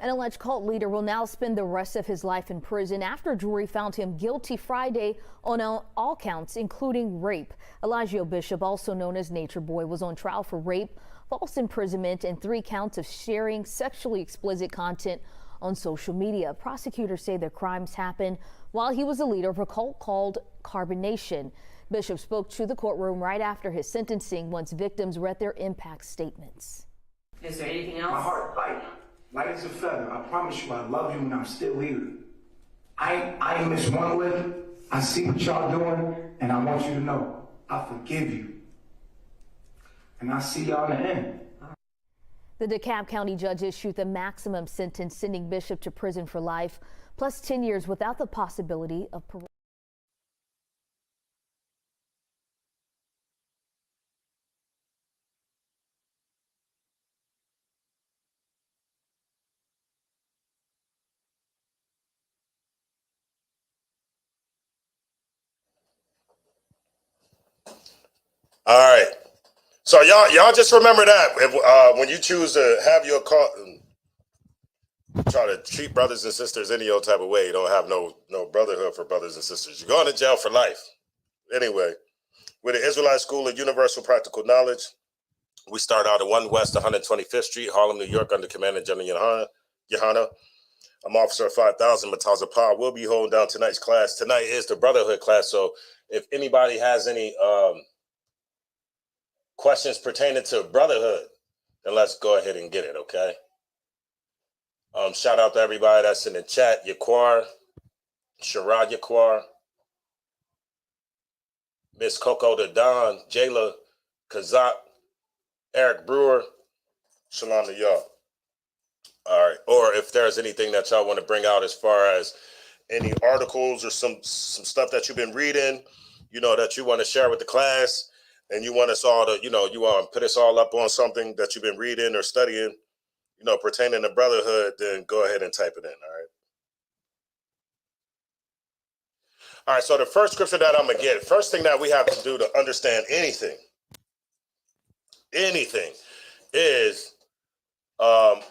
An alleged cult leader will now spend the rest of his life in prison after a jury found him guilty Friday on all counts, including rape. Elijah Bishop, also known as Nature Boy, was on trial for rape, false imprisonment, and 3 counts of sharing sexually explicit content on social media. Prosecutors say the crimes happened while he was a leader of a cult called Carbon Nation. Bishop spoke to the courtroom right after his sentencing once victims read their impact statements. Is there anything else? My heart light as a feather. I promise you I love you and I'm still here. I ain't miss one lick. I see what y'all doing and I want you to know I forgive you. And I see y'all in the end. The DeKalb County judge issued the maximum sentence, sending Bishop to prison for life, plus 10 years without the possibility of parole. All right. So y'all just remember that if, when you choose to have your try to treat brothers and sisters any old type of way, you don't have no brotherhood for brothers and sisters. You're going to jail for life. Anyway, with the Israelite School of Universal Practical Knowledge, we start out at 1 West 125th Street, Harlem, New York, under Commander General Yohana. I'm Officer 5000, Mataza Pa. We'll be holding down tonight's class. Tonight is the Brotherhood class, so if anybody has any questions pertaining to Brotherhood, then let's go ahead and get it, okay? Shout out to everybody that's in the chat. Yaquar, Sharad Yaquar, Miss Coco the Don, Jayla Kazak, Eric Brewer. Shalom to y'all. All right. Or if there's anything that y'all want to bring out as far as any articles or some stuff that you've been reading, you know, that you want to share with the class, and you want us all to, you know, you want to put us all up on something that you've been reading or studying, you know, pertaining to Brotherhood, then go ahead and type it in. All right. All right. So the first scripture that I'm going to get, first thing that we have to do to understand anything is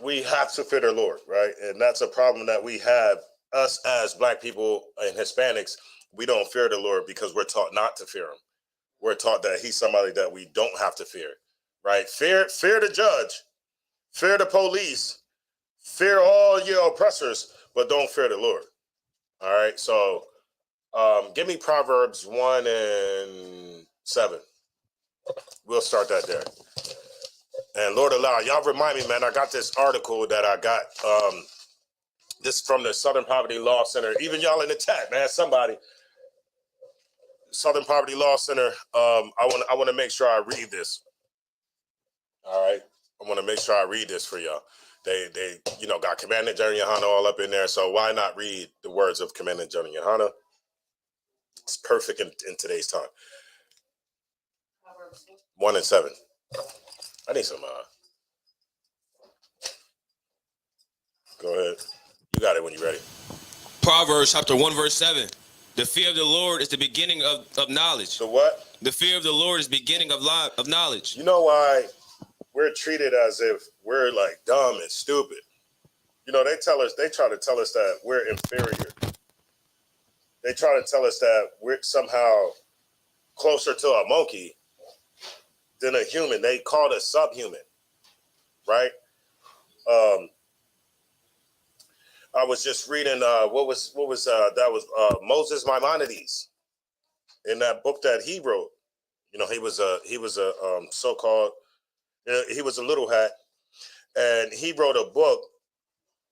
we have to fear the Lord, right? And that's a problem that we have, us as Black people and Hispanics. We don't fear the Lord because we're taught not to fear him. We're taught that he's somebody that we don't have to fear, right? Fear the judge, fear the police, fear all your oppressors, but don't fear the Lord. All right. So give me Proverbs 1 and 7. We'll start that there. And Lord allow, y'all remind me, man, I got this article that I got this from the Southern Poverty Law Center. Even y'all in the chat, man, somebody. Southern Poverty Law Center. I want to make sure I read this. All right. I want to make sure I read this for y'all. They you know, got Commander General Yohana all up in there. So why not read the words of Commander General Yohana? It's perfect in today's time. 1 and 7. I need some go ahead. You got it when you're ready. Proverbs chapter 1 verse 7. The fear of the Lord is the beginning of knowledge. The what? The fear of the Lord is the beginning of knowledge. You know why we're treated as if we're like dumb and stupid? You know, they try to tell us that we're inferior. They try to tell us that we're somehow closer to a monkey than a human. They called us subhuman, right? I was just reading what was Moses Maimonides in that book that he wrote. You know, he was a so-called, he was a little hat, and he wrote a book.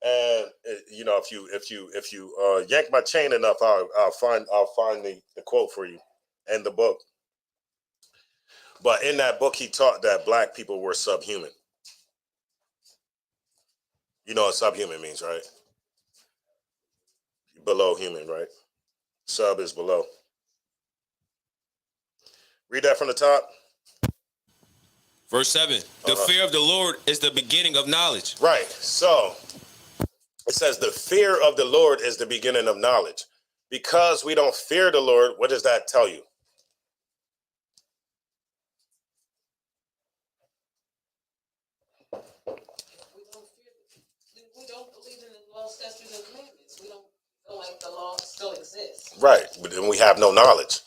And you know, if you yank my chain enough, I'll find the quote for you and the book. But in that book, he taught that Black people were subhuman. You know what subhuman means, right? Below human, right? Sub is below. Read that from the top. Verse 7. The fear of the Lord is the beginning of knowledge. Right. So it says the fear of the Lord is the beginning of knowledge. Because we don't fear the Lord, what does that tell you? We don't still exists. Right, but then we have no knowledge.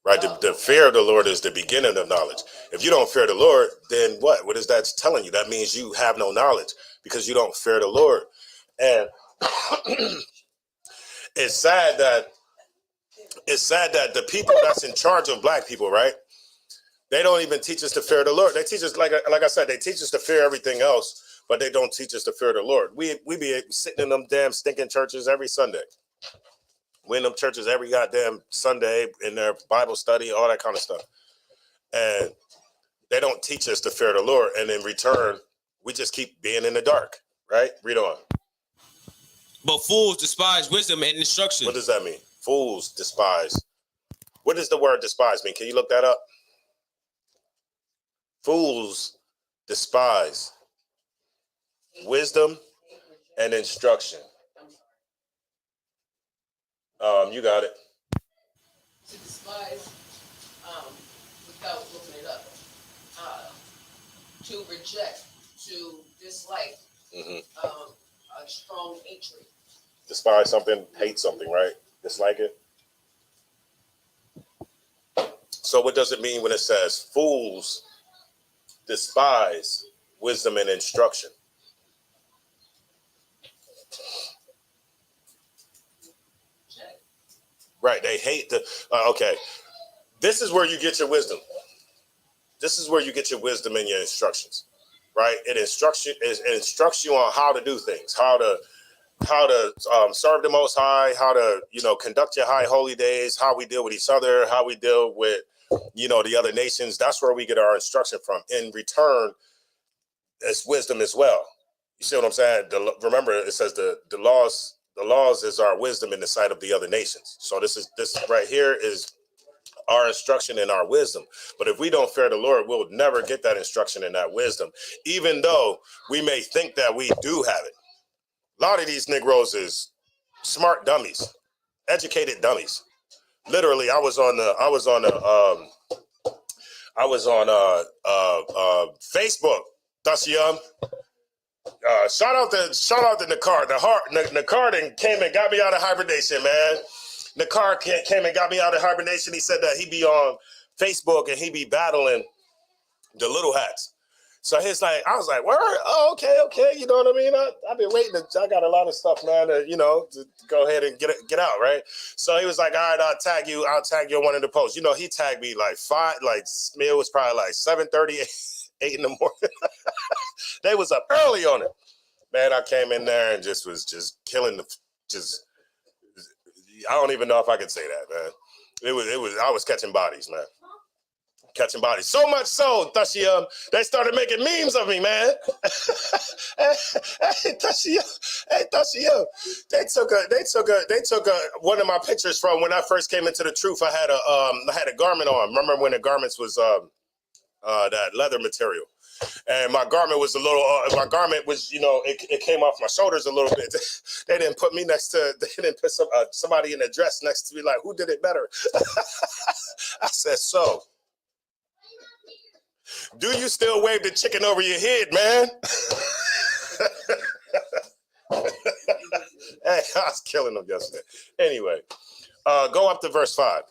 Right, the fear of the Lord is the beginning of knowledge. If you don't fear the Lord, then what? What is that telling you? That means you have no knowledge because you don't fear the Lord. And it's sad that the people that's in charge of black people, right? They don't even teach us to fear the Lord. They teach us, like I said, they teach us to fear everything else, but they don't teach us to fear the Lord. We be sitting in them damn stinking churches every Sunday. We in them churches every goddamn Sunday in their Bible study, all that kind of stuff. And they don't teach us to fear the Lord. And in return, we just keep being in the dark, right? Read on. But fools despise wisdom and instruction. What does that mean? Fools despise. What does the word despise mean? Can you look that up? Fools despise wisdom and instruction. You got it. To despise, without looking it up, to reject, to dislike, a strong hatred. Despise something, hate something, right? Dislike it. So what does it mean when it says fools despise wisdom and instruction? Right, they hate the, okay. This is where you get your wisdom. This is where you get your wisdom and your instructions, right? It instructs you on how to do things, how to serve the Most High, how to, conduct your high holy days, how we deal with each other, how we deal with, the other nations. That's where we get our instruction from. In return, it's wisdom as well. You see what I'm saying? Remember, it says the laws is our wisdom in the sight of the other nations. So this right here is our instruction and our wisdom. But if we don't fear the Lord, we'll never get that instruction and that wisdom, even though we may think that we do have it. A lot of these Negroes is smart dummies, educated dummies. Literally, I was on Facebook. That's young. Shout out to Nakar. Nakar came and got me out of hibernation, man. Nakar came and got me out of hibernation. He said that he be on Facebook and he be battling the little hats. So I was like, word? Oh, okay. You know what I mean? I've been waiting. I got a lot of stuff, man, to go ahead and get out, right? So he was like, all right, I'll tag you on one of the posts. He tagged me like it was probably like 7:30, 8 in the morning. They was up early on it. Man, I came in there and was killing I don't even know if I could say that, man. I was catching bodies, man. Catching bodies. So much so, Tashia, they started making memes of me, man. Hey, Tashia. They took one of my pictures from when I first came into the truth. I had a garment on. Remember when the garments was that leather material? And my garment was it came off my shoulders a little bit. They didn't put somebody in a dress next to me, like, who did it better? I said, so, do you still wave the chicken over your head, man? Hey, I was killing them yesterday. Anyway, go up to verse 5.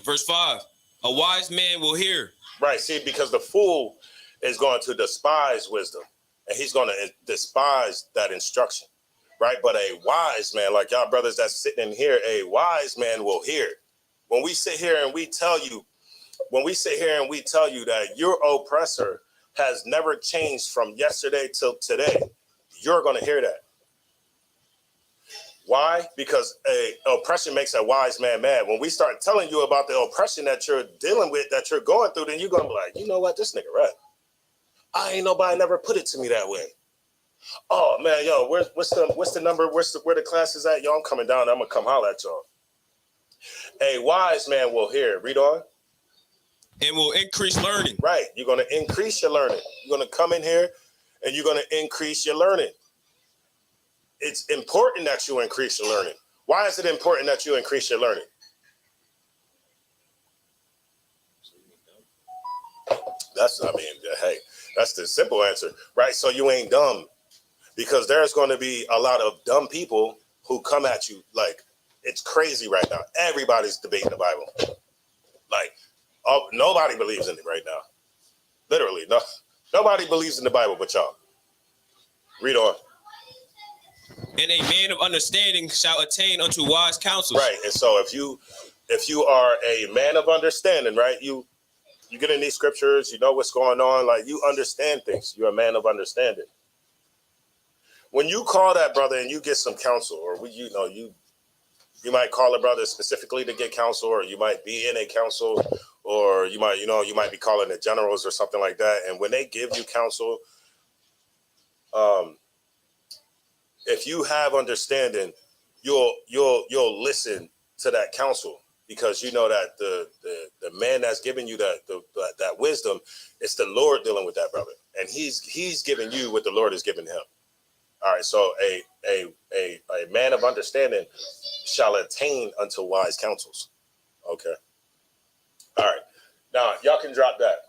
Verse 5, a wise man will hear. Right, see, because the fool is going to despise wisdom, and he's going to despise that instruction, right? But a wise man, like y'all brothers that's sitting in here, a wise man will hear. When we sit here and we tell you that your oppressor has never changed from yesterday till today, you're going to hear that. Why? Because oppression makes a wise man mad. When we start telling you about the oppression that you're dealing with, that you're going through, then you're going to be like, you know what? This nigga right. I ain't nobody never put it to me that way. Oh, man, yo, what's the number? Where the class is at? Yo, I'm coming down. I'm going to come holler at y'all. A wise man will hear. Read on. And will increase learning. Right. You're going to increase your learning. You're going to come in here and you're going to increase your learning. It's important that you increase your learning. Why is it important that you increase your learning? That's the simple answer, right? So you ain't dumb, because there's going to be a lot of dumb people who come at you like it's crazy right now. Everybody's debating the Bible. Like, nobody believes in it right now. Literally, nobody believes in the Bible but y'all. Read on. And a man of understanding shall attain unto wise counsels. Right, and so if you are a man of understanding, right, you get in these scriptures, you know what's going on, like you understand things. You're a man of understanding. When you call that brother and you get some counsel, or you might call a brother specifically to get counsel, or you might be in a counsel, or you might be calling the generals or something like that. And when they give you counsel, if you have understanding, you'll listen to that counsel, because you know that the man that's giving you that wisdom, it's the Lord dealing with that brother, and he's giving you what the Lord is giving him. All right, so a man of understanding shall attain unto wise counsels. Okay. All right. Now y'all can drop that.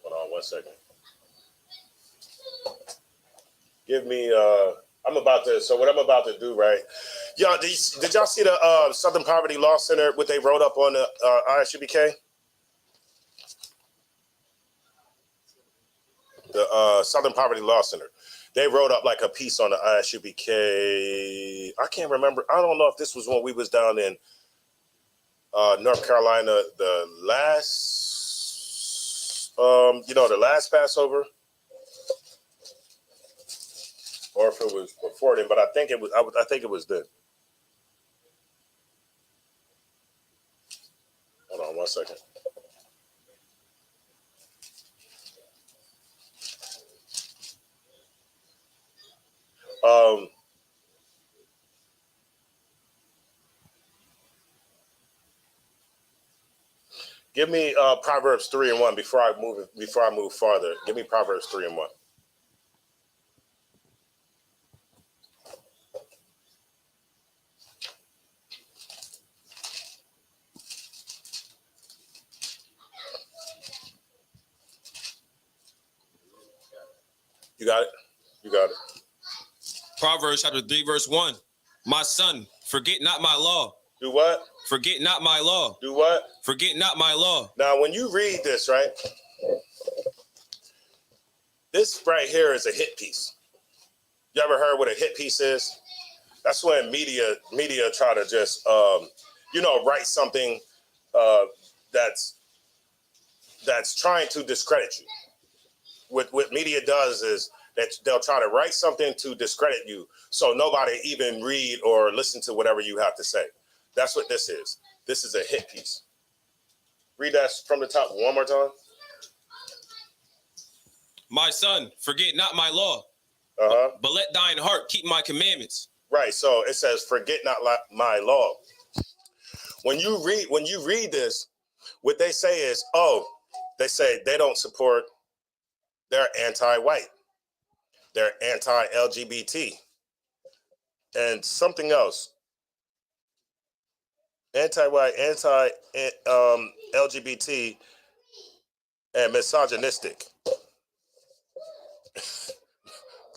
Hold on 1 second. Give me what I'm about to do, right? Y'all, did y'all see the Southern Poverty Law Center, what they wrote up on the ISUPK? The Southern Poverty Law Center. They wrote up like a piece on the ISUPK. I can't remember. I don't know if this was when we was down in North Carolina, the last Passover, or if it was before then. But I think it was. I think it was then. Hold on 1 second. Give me Proverbs 3:1 before I move farther. Give me Proverbs 3:1. You got it? You got it. Proverbs chapter 3, verse 1. My son, forget not my law. Do what? Forget not my law. Do what? Forget not my law. Now, when you read this, right, this right here is a hit piece. You ever heard what a hit piece is? That's when media try to just, write something that's trying to discredit you. What media does is that they'll try to write something to discredit you, so nobody even read or listen to whatever you have to say. That's what this is. This is a hit piece. Read that from the top one more time. My son, forget not my law, but let thine heart keep my commandments. Right. So it says, forget not my law. When you read this, what they say is, they say they don't support, they're anti-white, they're anti-LGBT, and something else. Anti-white, anti-LGBT, and misogynistic.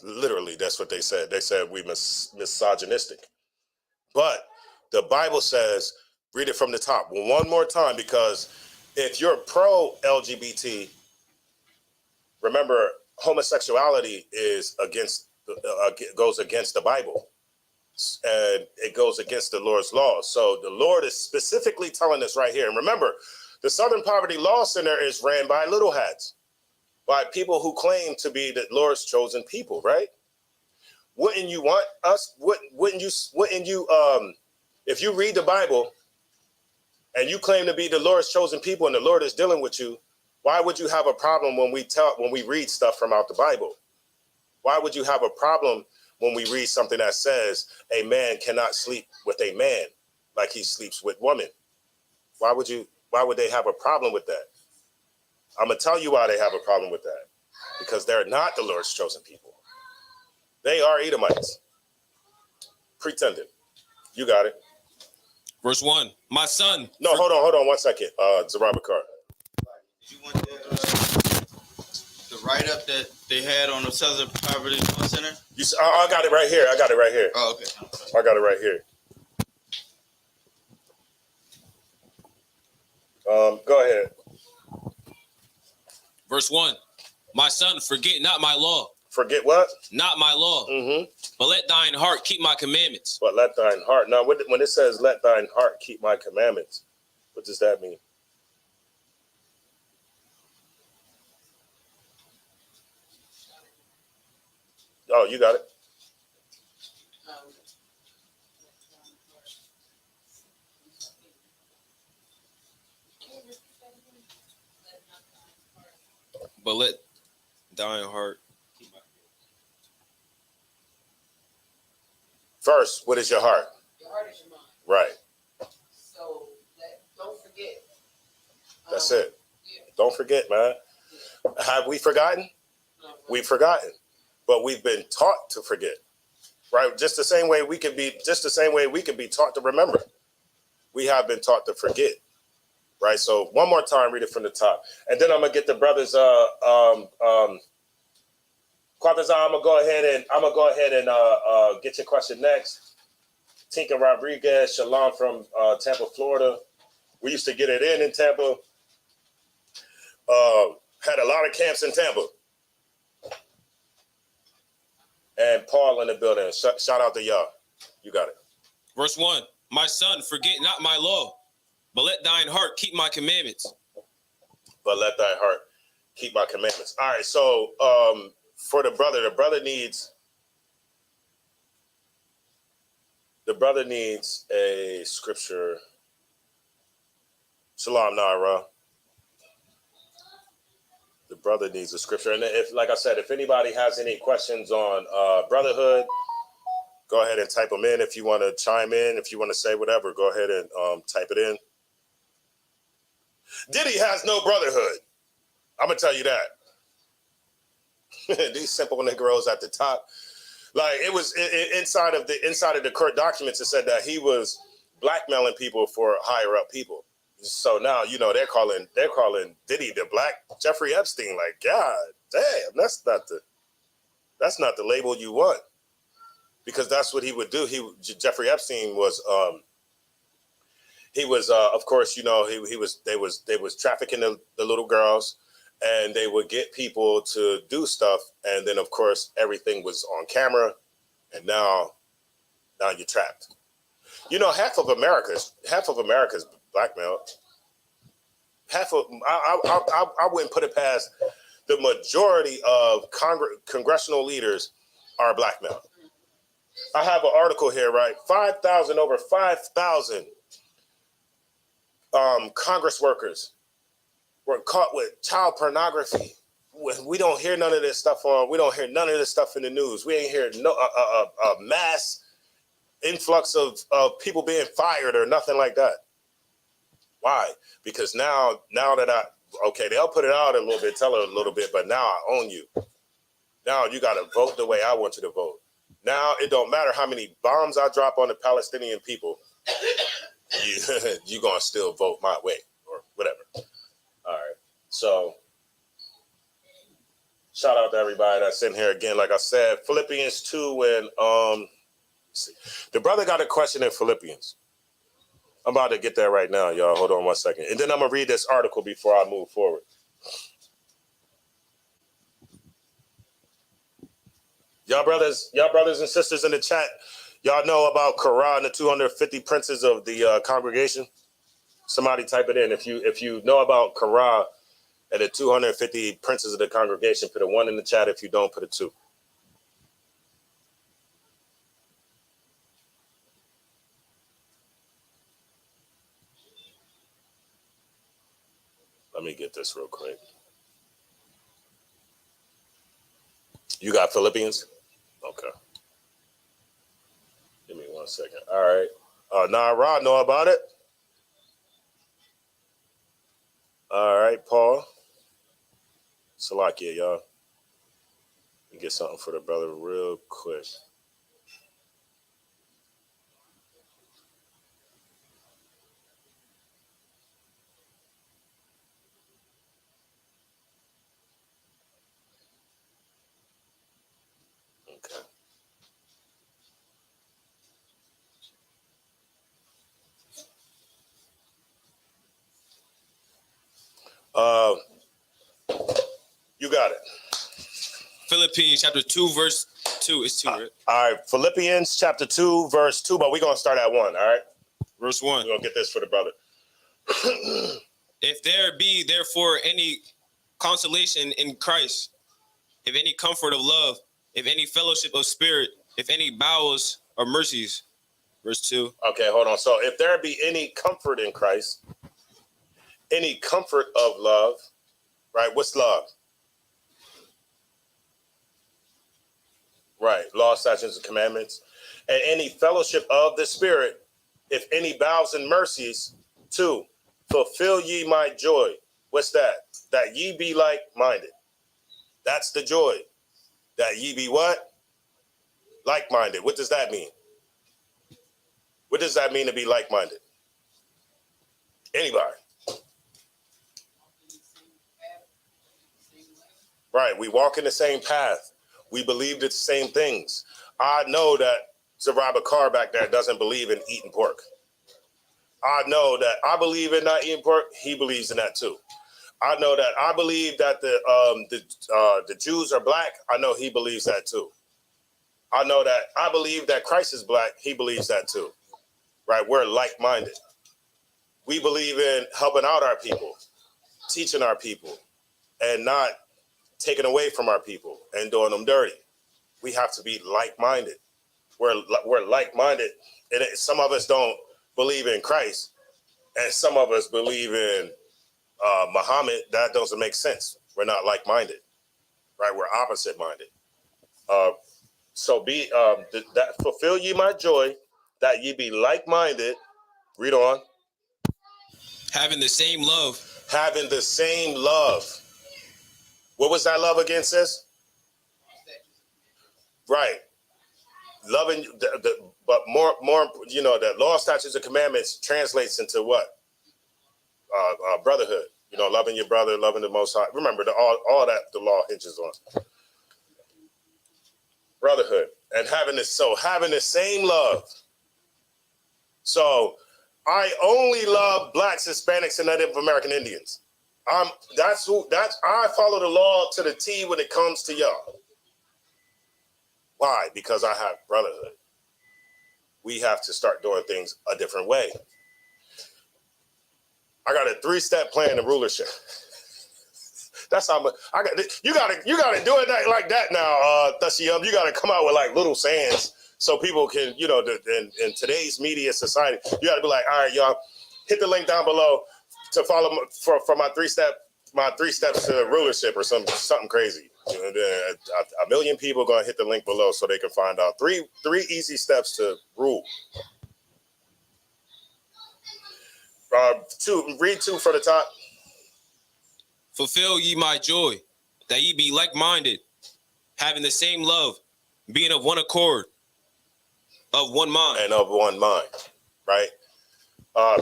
Literally, that's what they said. They said we misogynistic. But the Bible says, read it from the top one more time, because if you're pro-LGBT, remember, homosexuality is goes against the Bible, and it goes against the Lord's law. So the Lord is specifically telling us right here. And remember, the Southern Poverty Law Center is ran by little hats, by people who claim to be the Lord's chosen people, right? Wouldn't you want us? Wouldn't you? If you read the Bible and you claim to be the Lord's chosen people, and the Lord is dealing with you, why would you have a problem when we read stuff from out the Bible? Why would you have a problem when we read something that says a man cannot sleep with a man like he sleeps with women? Why would they have a problem with that? I'm going to tell you why they have a problem with that. Because they're not the Lord's chosen people. They are Edomites. Pretending. You got it. Verse 1. My son. No, hold on 1 second. Zerabakar. You want the write up that they had on the Southern Poverty Law Center? I got it right here. I got it right here. Oh, okay. I got it right here. Go ahead. Verse 1. My son, forget not my law. Forget what? Not my law. Mm-hmm. But let thine heart keep my commandments. But let thine heart. Now, when it says let thine heart keep my commandments, what does that mean? Oh, you got it. But let thine heart. First, what is your heart? Your heart is your mind. Right. So don't forget. That's it. Yeah. Don't forget, man. Have we forgotten? We've forgotten, but we've been taught to forget. Right. Just the same way we can be taught to remember. We have been taught to forget. Right. So one more time, read it from the top, and then I'm gonna get the brothers. Quatazan, I'm gonna go ahead and get your question next. Tinka Rodriguez, Shalom from Tampa, Florida. We used to get it in Tampa. Had a lot of camps in Tampa. And Paul in the building. Shout out to y'all. You got it. Verse 1. My son, forget not my law, but let thine heart keep my commandments. But let thy heart keep my commandments. All right, so for the brother needs a scripture. Shalom, Naira. The brother needs a scripture. And if, like I said, if anybody has any questions on Brotherhood, go ahead and type them in. If you want to chime in, if you want to say whatever, go ahead and type it in. Diddy has no Brotherhood. I'm going to tell you that. These simple Negroes at the top. Like, it was inside of the court documents, it said that he was blackmailing people for higher up people. So now, they're calling Diddy the Black Jeffrey Epstein. Like, God damn, that's not the label you want, because that's what he would do. Jeffrey Epstein was, of course, they was trafficking the little girls, and they would get people to do stuff, and then of course everything was on camera, and now you're trapped. Half of America's blackmailed. I wouldn't put it past the majority of congressional leaders are blackmailed. I have an article here, right? Over 5,000 Congress workers were caught with child pornography. We don't hear none of this stuff we don't hear none of this stuff in the news. We ain't hear a mass influx of people being fired or nothing like that. Why? Because now that they'll put it out a little bit, tell her a little bit, but now I own you. Now you got to vote the way I want you to vote. Now it don't matter how many bombs I drop on the Palestinian people, you're going to still vote my way or whatever. All right. So shout out to everybody that's in here again. Like I said, Philippians 2, and the brother got a question in Philippians. I'm about to get there right now, y'all. Hold on one second. And then I'm going to read this article before I move forward. Y'all brothers and sisters in the chat, y'all know about Korah and the 250 princes of the congregation? Somebody type it in. If you know about Korah and the 250 princes of the congregation, put a 1 in the chat. If you don't, put a 2. Let me get this real quick. You got Philippians? Okay. Give me 1 second. All right. Rod know about it. All right, Paul. Salakia, y'all. Let me get something for the brother real quick. You got it. Philippians chapter 2, verse 2. It's 2, right? All right, Philippians chapter 2, verse 2, but we're going to start at 1, all right? Verse 1. We're going to get this for the brother. If there be therefore any consolation in Christ, if any comfort of love, if any fellowship of spirit, if any bowels or mercies. Verse 2. Okay, hold on. So if there be any comfort in Christ, any comfort of love, right? What's love? Right, law, statutes, and commandments. And any fellowship of the Spirit, if any bowels and mercies, 2, fulfill ye my joy. What's that? That ye be like-minded. That's the joy. That ye be what? Like-minded. What does that mean? What does that mean to be like-minded? Anybody? Right, we walk in the same path. We believe the same things. I know that Zaraba Carr back there doesn't believe in eating pork. I know that I believe in not eating pork. He believes in that too. I know that I believe that the Jews are black. I know he believes that too. I know that I believe that Christ is black. He believes that too. Right? We're like-minded. We believe in helping out our people, teaching our people, and not taken away from our people and doing them dirty. We have to be like-minded. We're like-minded, and some of us don't believe in Christ, and some of us believe in Muhammad. That doesn't make sense. We're not like-minded, right? We're opposite-minded. So be that fulfill ye my joy, that ye be like-minded. Read on. Having the same love. Having the same love. What was that love again, sis? Right. Loving, but more, that law, statutes, and commandments translates into what? Brotherhood. Loving your brother, loving the Most High. Remember, all that the law hinges on. Brotherhood. And having the same love. So I only love blacks, Hispanics, and Native American Indians. I follow the law to the T when it comes to y'all. Why? Because I have brotherhood. We have to start doing things a different way. I got a 3-step plan to rulership. That's how much I got. You gotta do it like that now, Thashiyam. You gotta come out with like little sayings so people can, in today's media society, you gotta be like, all right, y'all, hit the link down below to follow for my 3 steps to rulership or something crazy. A million people are gonna hit the link below so they can find out three easy steps to rule. 2, read 2 for the top. Fulfill ye my joy, that ye be like-minded, having the same love, being of one accord, of one mind. And of one mind, right?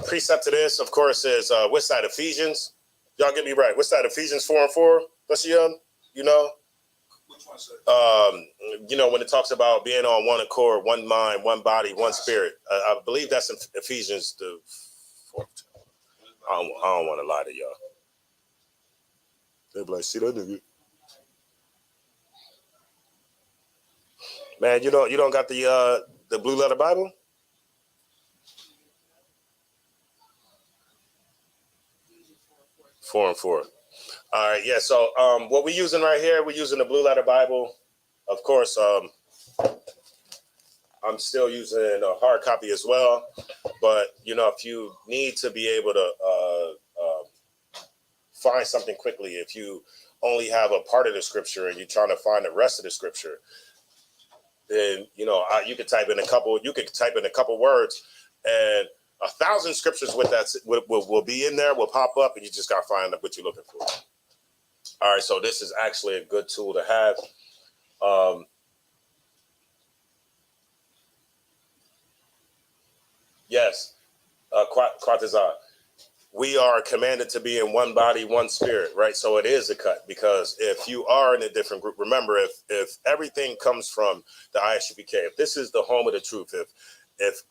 Precept to this, of course, is what's that? Ephesians. Y'all get me right. What's that? Ephesians 4:4. That's young. Which one, sir? When it talks about being on one accord, one mind, one body, one spirit. I believe that's in Ephesians the 4th. I don't want to lie to y'all. They'll be like, see that nigga. Man, you don't got the blue letter Bible? Four and 4. All right, yeah. So what we're using right here, we're using the blue letter Bible. Of course, I'm still using a hard copy as well. But if you need to be able to find something quickly, if you only have a part of the scripture and you're trying to find the rest of the scripture, then you could type in a couple. You could type in a couple words, and 1,000 scriptures with that will be in there. Will pop up, and you just gotta find what you're looking for. All right, so this is actually a good tool to have. Yes, Quatazar. We are commanded to be in one body, one spirit, right? So it is a cut, because if you are in a different group, remember, if everything comes from the ISUPK, if this is the home of the truth, if if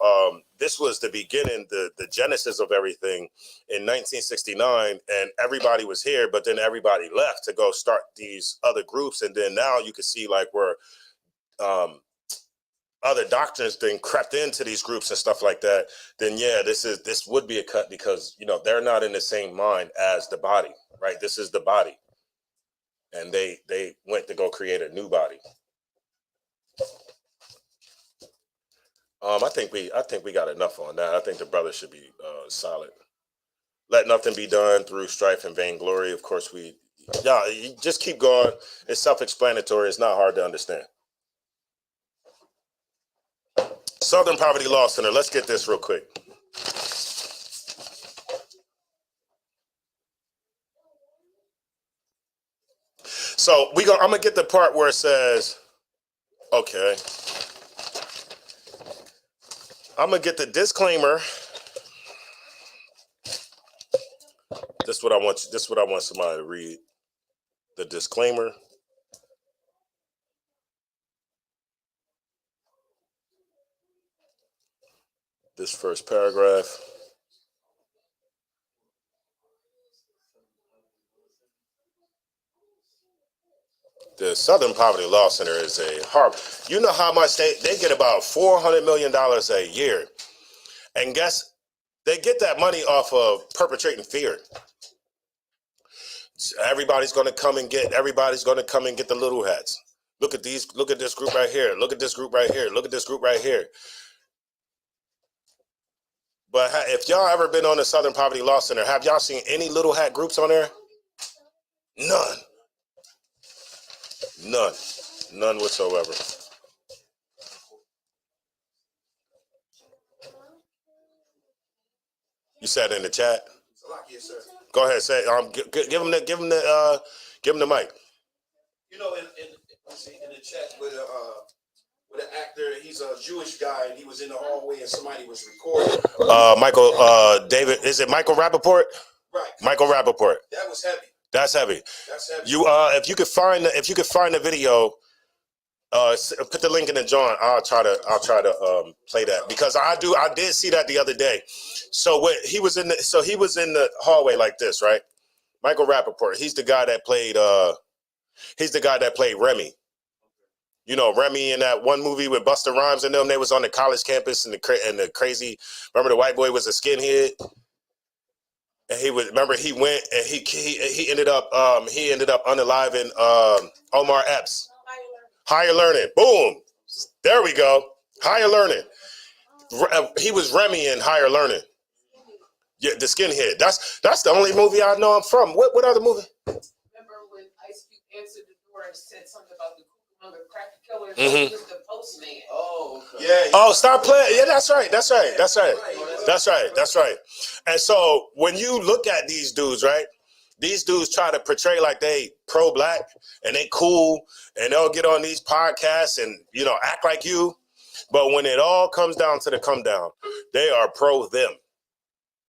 this was the beginning, the genesis of everything in 1969, and everybody was here, but then everybody left to go start these other groups, and then now you can see like where other doctrines then crept into these groups and stuff like that, then yeah, this would be a cut, because they're not in the same mind as the body, right? This is the body, and they went to go create a new body. I think we got enough on that. I think the brother should be solid. Let nothing be done through strife and vainglory. Of course, you just keep going. It's self-explanatory. It's not hard to understand. Southern Poverty Law Center. Let's get this real quick. So I'm gonna get the part where it says, okay. I'm gonna get the disclaimer. This is what I want somebody to read. The disclaimer. This first paragraph. The Southern Poverty Law Center is a horrible. You know how much they get? About $400 million a year. And guess, they get that money off of perpetrating fear. Everybody's going to come and get the little hats. Look at this group right here. Look at this group right here. Look at this group right here. But if y'all ever been on the Southern Poverty Law Center, have y'all seen any little hat groups on there? None whatsoever. You said in the chat. Yes, sir. Go ahead, say. Give him the mic. In the chat with an actor, he's a Jewish guy, and he was in the hallway, and somebody was recording. Michael, David, is it Michael Rappaport? Right. Michael Rappaport. That was heavy. That's heavy. That's heavy. You, if you could find the video, put the link in the joint. I'll try to play that, because I did see that the other day. So he was in the hallway like this, right? Michael Rappaport. He's the guy that played Remy. You know, Remy in that one movie with Busta Rhymes and them. They was on the college campus, and the crazy. Remember, the white boy was a skinhead. And he went and he ended up unaliving Omar Epps. Higher Learning. Boom. There we go. Higher Learning. He was Remy in Higher Learning. Yeah, the skinhead. That's the only movie I know him from. What other movie? Remember when ISUPK answered the door and said something about the crack killers? Mm-hmm. He was the postman. Oh, okay. Yeah. Oh, stop playing. Yeah, that's right. And so when you look at these dudes, right? These dudes try to portray like they pro-black and they cool, and they'll get on these podcasts and, act like you. But when it all comes down to the come down, they are pro them.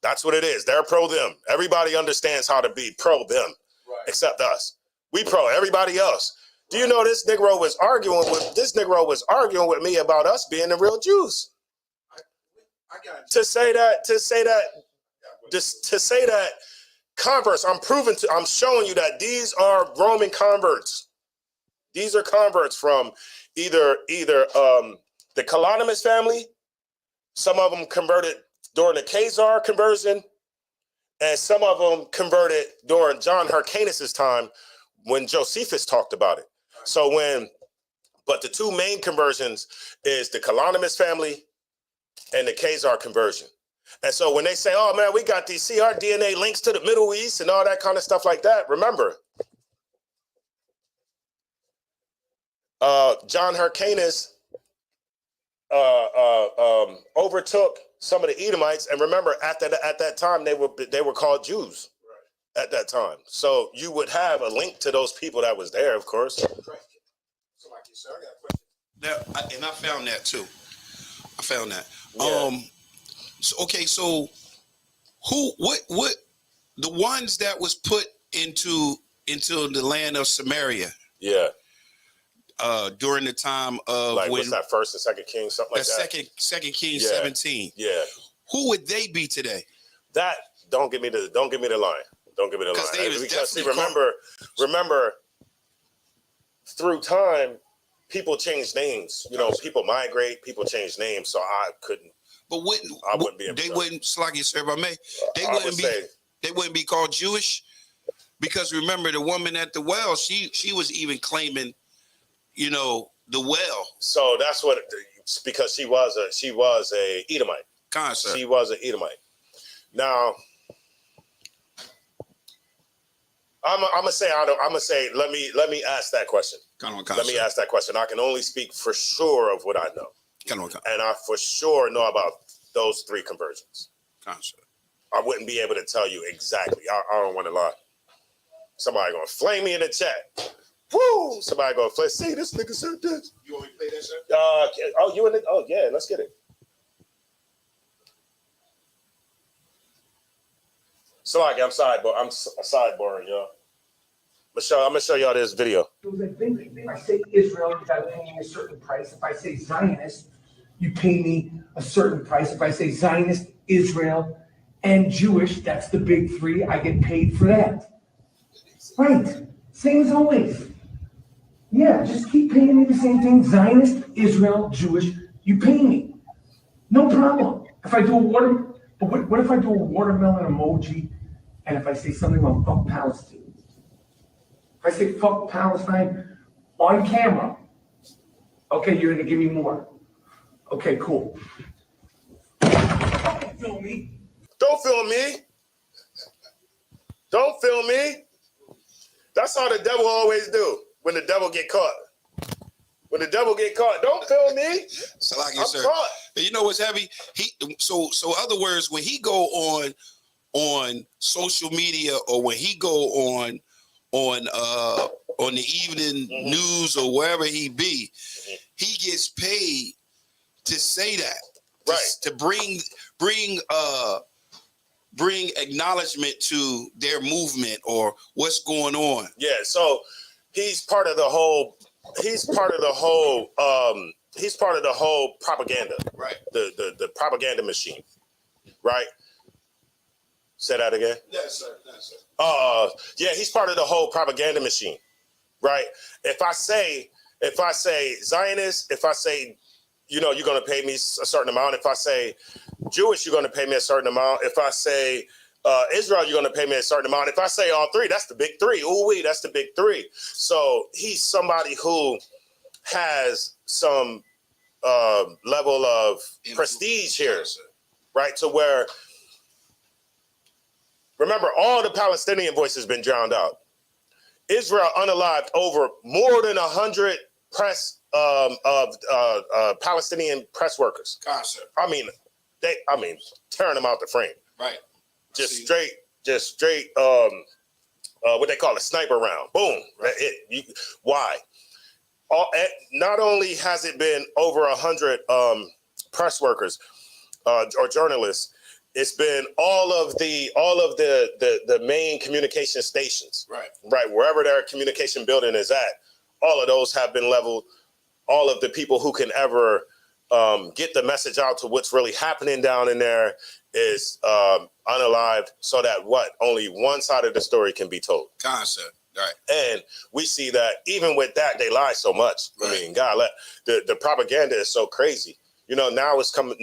That's what it is. They're pro them. Everybody understands how to be pro them, right, except us. We pro everybody else. Do you know this Negro was arguing with me about us being the real Jews? I got you. To say that converts, I'm showing you that these are Roman converts. These are converts from either the Colonimus family. Some of them converted during the Khazar conversion, and some of them converted during John Hyrcanus's time when Josephus talked about it. But the two main conversions is the Colonimus family and the Khazar conversion. And so when they say, oh man, we got these CR DNA links to the Middle East and all that kind of stuff like that, remember, John Hyrcanus overtook some of the Edomites, and remember, at that time they were called Jews, right, at that time. So you would have a link to those people that was there, of course. Right. So, like you said, I got a question. And I found that too. I found that. Yeah. So what the ones that was put into the land of Samaria? Yeah. during the time of Like, when what's that, First and Second Kings, something like that? Second Kings Yeah. 17. Yeah. Who would they be today? That don't give me the line. Don't give me the line. They was Because see, definitely remember, through time, people change names. You know, people migrate, people change names. So I couldn't. But I wouldn't be able they to. wouldn't, Sluggy, sir, if I may, they wouldn't be called Jewish, because remember the woman at the well, she was even claiming, you know, the well. So that's what, because she was a Edomite. Concept. She was an Edomite. Now, I'm gonna say let me ask that question. Let me ask that question. I can only speak for sure of what I know. And I for sure know about those 3 conversions. Concept. I wouldn't be able to tell you exactly. I don't want to lie. Somebody gonna flame me in the chat. Woo! Somebody gonna flame. See, this nigga said this. You want me to play that, sir? Oh, you in it? Oh, yeah. Let's get it. So I'm sideboarding, y'all. I'm gonna show y'all this video. If I say Israel, you gotta pay me a certain price. If I say Zionist, you pay me a certain price. If I say Zionist, Israel, and Jewish, that's the big 3. I get paid for that. Right. Same as always. Yeah, just keep paying me the same thing. Zionist, Israel, Jewish, you pay me. No problem. If I do what if I do a watermelon emoji and if I say something about fuck Palestine? If I say fuck Palestine on camera, okay, you're gonna give me more. Okay, cool. Don't film me. Don't film me. Don't film me. That's how the devil always do when the devil get caught. When the devil get caught, don't film me. I'm sir. Caught. You know what's heavy? So other words, when he go on social media or when he go on the evening news or wherever he be, he gets paid to say that, to bring acknowledgement to their movement or what's going on. Yeah, so he's part of the whole propaganda. Right. The propaganda machine. Right? Say that again? Yes, sir. Yeah, he's part of the whole propaganda machine. Right? If I say Zionist, if I say, you're going to pay me a certain amount. If I say Jewish, you're going to pay me a certain amount. If I say Israel, you're going to pay me a certain amount. If I say all 3, that's the big 3. Ooh-wee, that's the big 3. So he's somebody who has some level of prestige here, right? To where, remember, all the Palestinian voices been drowned out. Israel unalived over more than 100 Palestinian press workers. Concept. I mean, tearing them out the frame. Right. Just straight, what they call a sniper round. Boom. Right. Why? Not only has it been over 100 press workers or journalists, it's been all of the main communication stations. Right. Wherever their communication building is at, all of those have been leveled. All of the people who can ever get the message out to what's really happening down in there is unalived, so that only one side of the story can be told. Concept. Right. And we see that even with that, they lie so much. Right. I mean, God, the propaganda is so crazy. Now come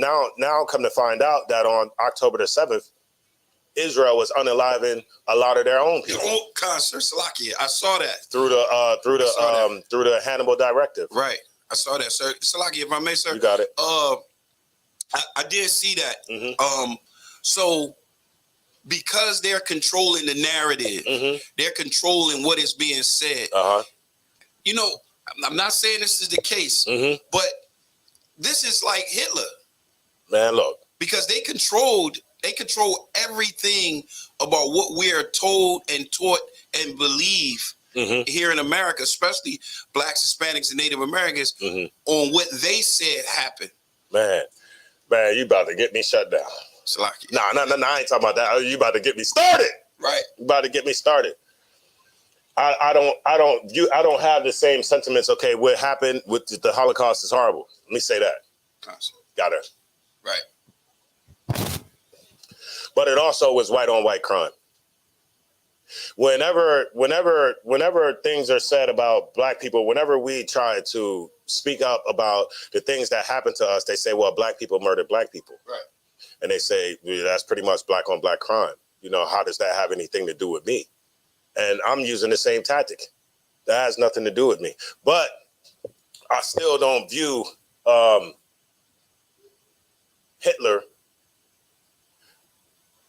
to find out that on October the 7th, Israel was unaliving a lot of their own people. Oh, Concept, Salakia. I saw that through the Hannibal Directive. Right. I saw that, sir. Salakia, if I may, sir. You got it. I did see that. So because they're controlling the narrative, they're controlling what is being said. I'm not saying this is the case, but this is like Hitler. Man, look. Because they control everything about what we are told and taught and believe here in America, especially Blacks, Hispanics, and Native Americans, on what they said happened. Man, you about to get me shut down. Nah, I ain't talking about that. You about to get me started. Right. You about to get me started. I don't have the same sentiments. Okay, what happened with the Holocaust is horrible. Let me say that. Got it. Right. But it also was white on white crime. Whenever things are said about black people, whenever we try to speak up about the things that happened to us, they say, well, black people murdered black people. Right. And they say, well, that's pretty much black on black crime. You know, how does that have anything to do with me? And I'm using the same tactic. That has nothing to do with me. But I still don't view Hitler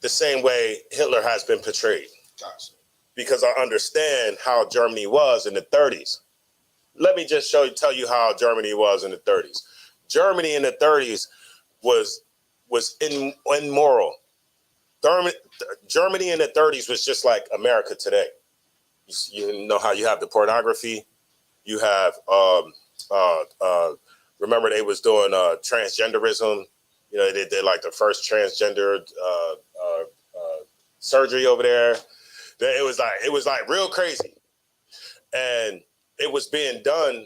the same way Hitler has been portrayed. Gotcha. Because I understand how Germany was in the 30s. Let me just tell you how Germany was in the 30s. Germany in the 30s was immoral. Germany in the 30s was just like America today. You know how you have the pornography, you have remember they was doing transgenderism. You know, they did like the first transgender surgery over there. It was like real crazy, and it was being done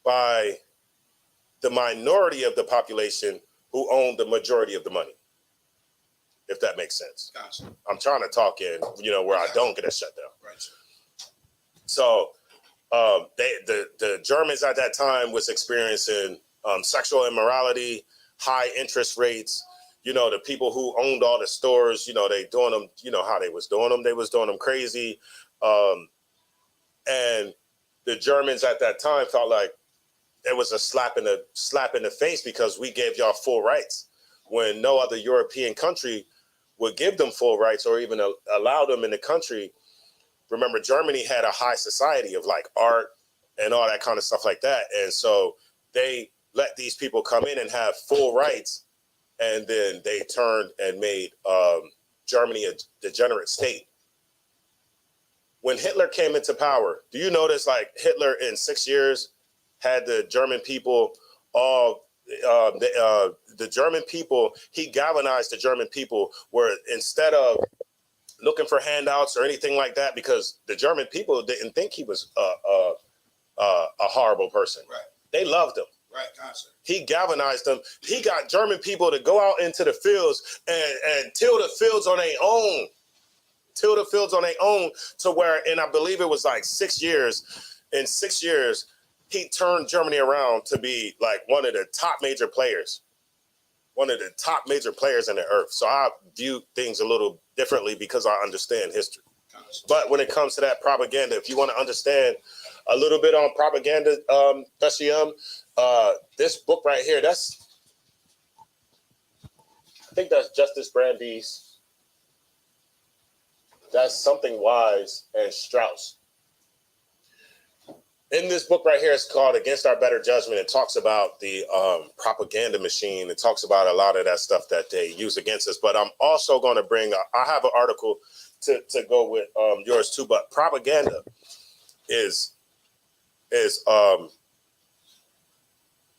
by the minority of the population who owned the majority of the money. If that makes sense. Gotcha. I'm trying to talk in, where I don't get a shutdown. Right. So the Germans at that time was experiencing sexual immorality, high interest rates. The people who owned all the stores, they doing them, how they was doing them. They was doing them crazy. And the Germans at that time felt like it was a slap in the face because we gave y'all full rights when no other European country would give them full rights or even allow them in the country. Remember, Germany had a high society of like art and all that kind of stuff like that. And so they let these people come in and have full rights. And then they turned and made Germany a degenerate state. When Hitler came into power, do you notice like Hitler in 6 years had the German people all the German people, he galvanized the German people where instead of looking for handouts or anything like that, because the German people didn't think he was a horrible person. Right. They loved him. Right, constantly. He galvanized them. He got German people to go out into the fields and till the fields on their own. Till the fields on their own to where, and I believe it was like 6 years. In 6 years, he turned Germany around to be like one of the top major players. One of the top major players in the earth. So I view things a little differently because I understand history. But when it comes to that propaganda, if you want to understand a little bit on propaganda, this book right here, I think that's Justice Brandeis. That's Something Wise and Strauss. In this book right here, it's called Against Our Better Judgment. It talks about the propaganda machine. It talks about a lot of that stuff that they use against us. But I'm also going to I have an article to go with yours too. But propaganda is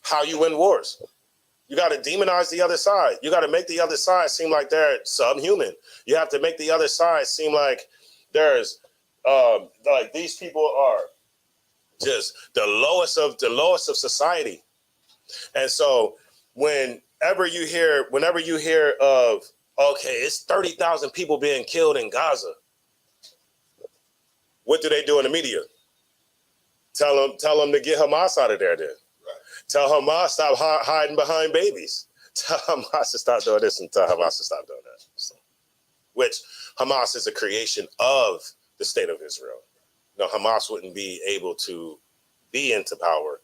how you win wars. You got to demonize the other side. You got to make the other side seem like they're subhuman. You have to make the other side seem like there's like these people are just the lowest of society. And so whenever you hear of, okay, it's 30,000 people being killed in Gaza, what do they do in the media? Tell them to get Hamas out of there then. Right. Tell Hamas stop hiding behind babies. Tell Hamas to stop doing this and tell Hamas to stop doing that. So, which Hamas is a creation of the state of Israel. Hamas wouldn't be able to be into power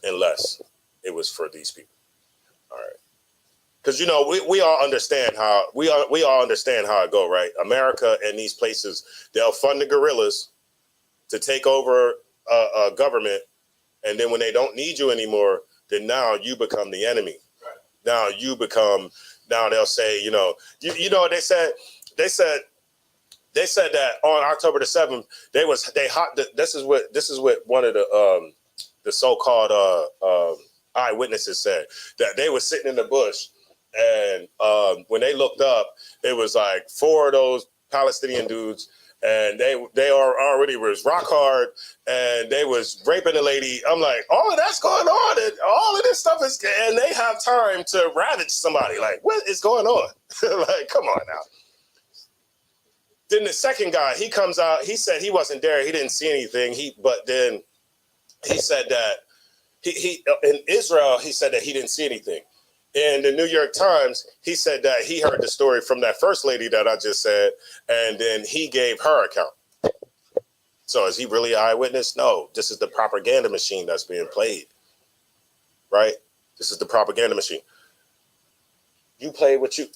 unless it was for these people. All right. Because, we all understand how it go, right? America and these places, they'll fund the guerrillas to take over a government. And then when they don't need you anymore, then now you become the enemy. Right. Now they'll say, they said that on October the 7th, this is what one of the so-called eyewitnesses said, that they were sitting in the bush and when they looked up, it was like 4 of those Palestinian dudes and they are already was rock hard, and they was raping the lady. I'm like, all of that's going on, and all of this stuff is, and they have time to ravage somebody. Like, what is going on? Like, come on now. Then the second guy, he comes out. He said he wasn't there. He didn't see anything. But then he said that he in Israel, he said that he didn't see anything. In the New York Times, he said that he heard the story from that first lady that I just said, and then he gave her account. So is he really an eyewitness? No, this is the propaganda machine that's being played, right? This is the propaganda machine. You play what you,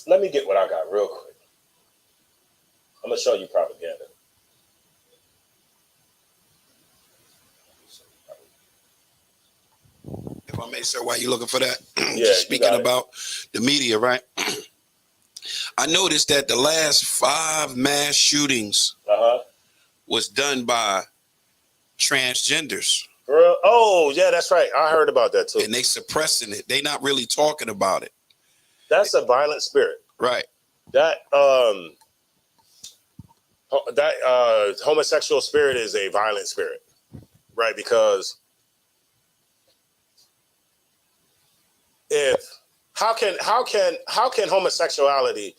let me get what I got real quick. I'm going to show you propaganda. If I may, sir, while you're looking for that, Yeah, just speaking about the media, right? I noticed that the last 5 mass shootings was done by transgenders. Oh, yeah, that's right. I heard about that too. And they suppressing it. They not really talking about it. That's a violent spirit. Right. That homosexual spirit is a violent spirit, right? Because how can homosexuality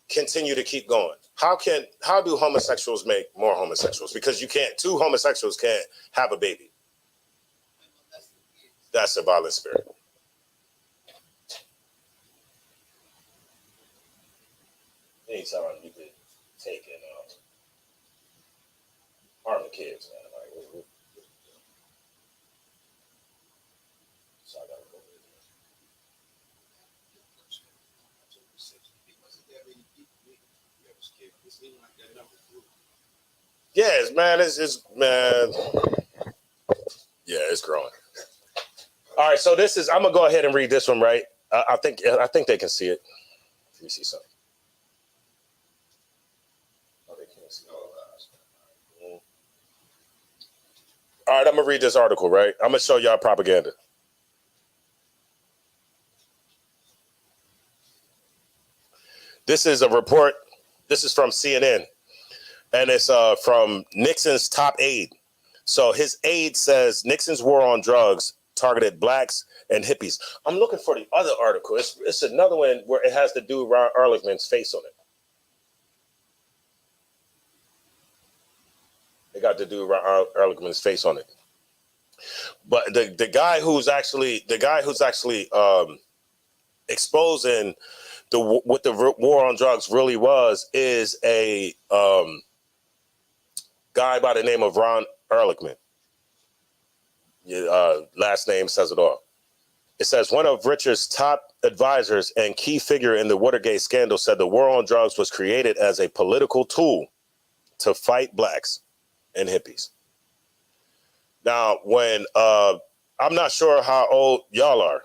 continue to keep going? How do homosexuals make more homosexuals? Because two homosexuals can't have a baby. That's a violent spirit. Anytime you could take and harm the kids, man. Like, so I gotta go with it. Yes, man. It's man. Yeah, it's growing. All right, so this is. I'm gonna go ahead and read this one, right? I think they can see it. Let me see something. Oh, they can't see. All right, I'm gonna read this article, right? I'm gonna show y'all propaganda. This is a report. This is from CNN, and it's from Nixon's top aide. So his aide says Nixon's war on drugs targeted blacks and hippies. I'm looking for the other article. It's another one where it has to do with Ron Ehrlichman's face on it. It got to do with Ron Ehrlichman's face on it. But the guy who's actually exposing what the war on drugs really was is a guy by the name of Ron Ehrlichman. Last name says it all. It says one of Richard's top advisors and key figure in the Watergate scandal said the war on drugs was created as a political tool to fight blacks and hippies. Now, when I'm not sure how old y'all are,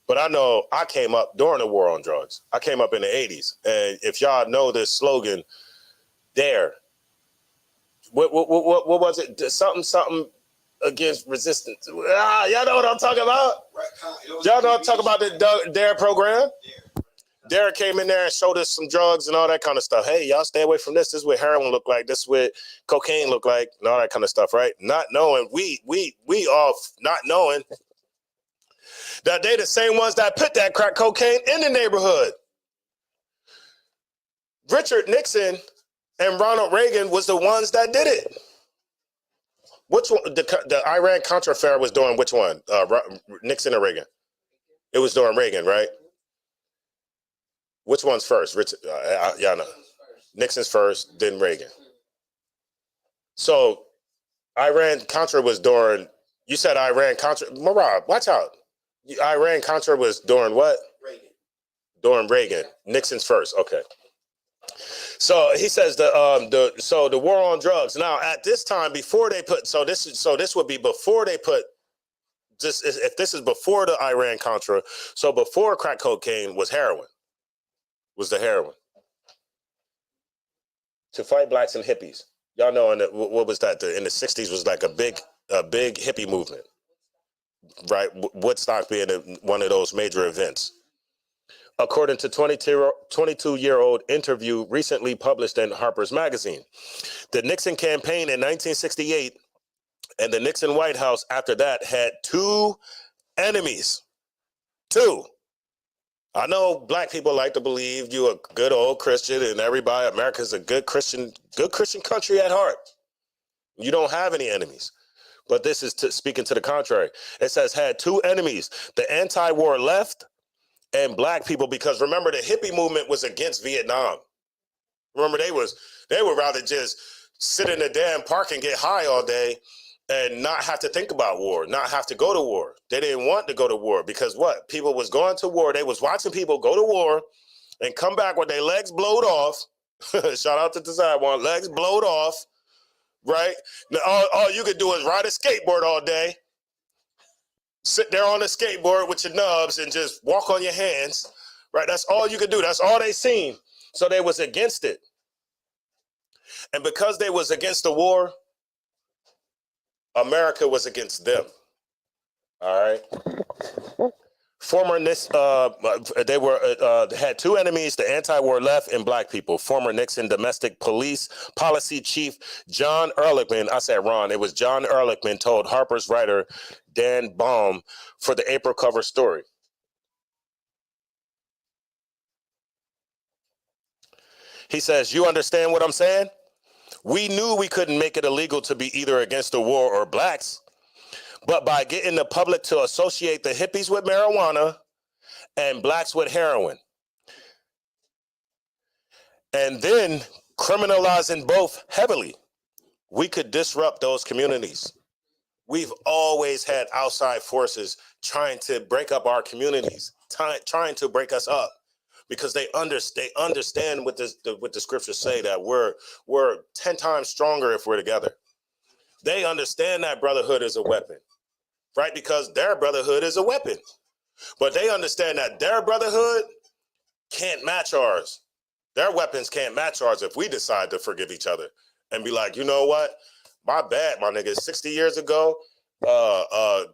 but I know I came up during the war on drugs. I came up in the 80s. And if y'all know this slogan, DARE. What was it? Something against resistance. Y'all know what I'm talking about? Y'all know I'm talking about the DARE program? DARE came in there and showed us some drugs and all that kind of stuff. Hey, y'all stay away from this. This is what heroin look like. This is what cocaine look like and all that kind of stuff, right? Not knowing, we all not knowing that they the same ones that put that crack cocaine in the neighborhood. Richard Nixon and Ronald Reagan was the ones that did it. Which one? The Iran-Contra affair was during which one? Nixon or Reagan? It was during Reagan, right? Which one's first? Richard, y'all know. Nixon's first, then Reagan. So Iran-Contra was during, you said Iran-Contra. Marab, watch out. Iran-Contra was during what? Reagan. During Reagan. Nixon's first. Okay. So he says the war on drugs. Now at this time before they put this would be before they put this, if this is before the Iran-Contra. So before crack cocaine was heroin. Was the heroin to fight blacks and hippies. Y'all know what was that? In the 60s was like a big hippie movement. Right, Woodstock being one of those major events. according to 22-year-old interview recently published in Harper's Magazine. The Nixon campaign in 1968 and the Nixon White House after that had two enemies. Two. I know black people like to believe you a good old Christian and everybody, America's a good Christian country at heart. You don't have any enemies. But this is speaking to the contrary. It says had two enemies, the anti-war left and black people, because remember the hippie movement was against Vietnam. Remember they would rather just sit in the damn park and get high all day and not have to think about war, not have to go to war. They didn't want to go to war because what? People was going to war. They was watching people go to war and come back with their legs blowed off. Shout out to Taiwan, legs blowed off, right? Now, all you could do is ride a skateboard all day, sit there on the skateboard with your nubs and just walk on your hands, right? That's all you could do. That's all they seen. So they was against it. And because they was against the war, America was against them. All right. They had two enemies, the anti-war left and black people. Former Nixon domestic police policy chief John Ehrlichman, I said Ron, it was John Ehrlichman, told Harper's writer Dan Baum for the April cover story. He says, you understand what I'm saying? We knew we couldn't make it illegal to be either against the war or blacks, but by getting the public to associate the hippies with marijuana and blacks with heroin, and then criminalizing both heavily, we could disrupt those communities. We've always had outside forces trying to break up our communities, trying to break us up. Because they understand what the scriptures say, that we're 10 times stronger if we're together. They understand that brotherhood is a weapon, right? Because their brotherhood is a weapon. But they understand that their brotherhood can't match ours. Their weapons can't match ours if we decide to forgive each other and be like, you know what? My bad, my nigga. 60 years ago,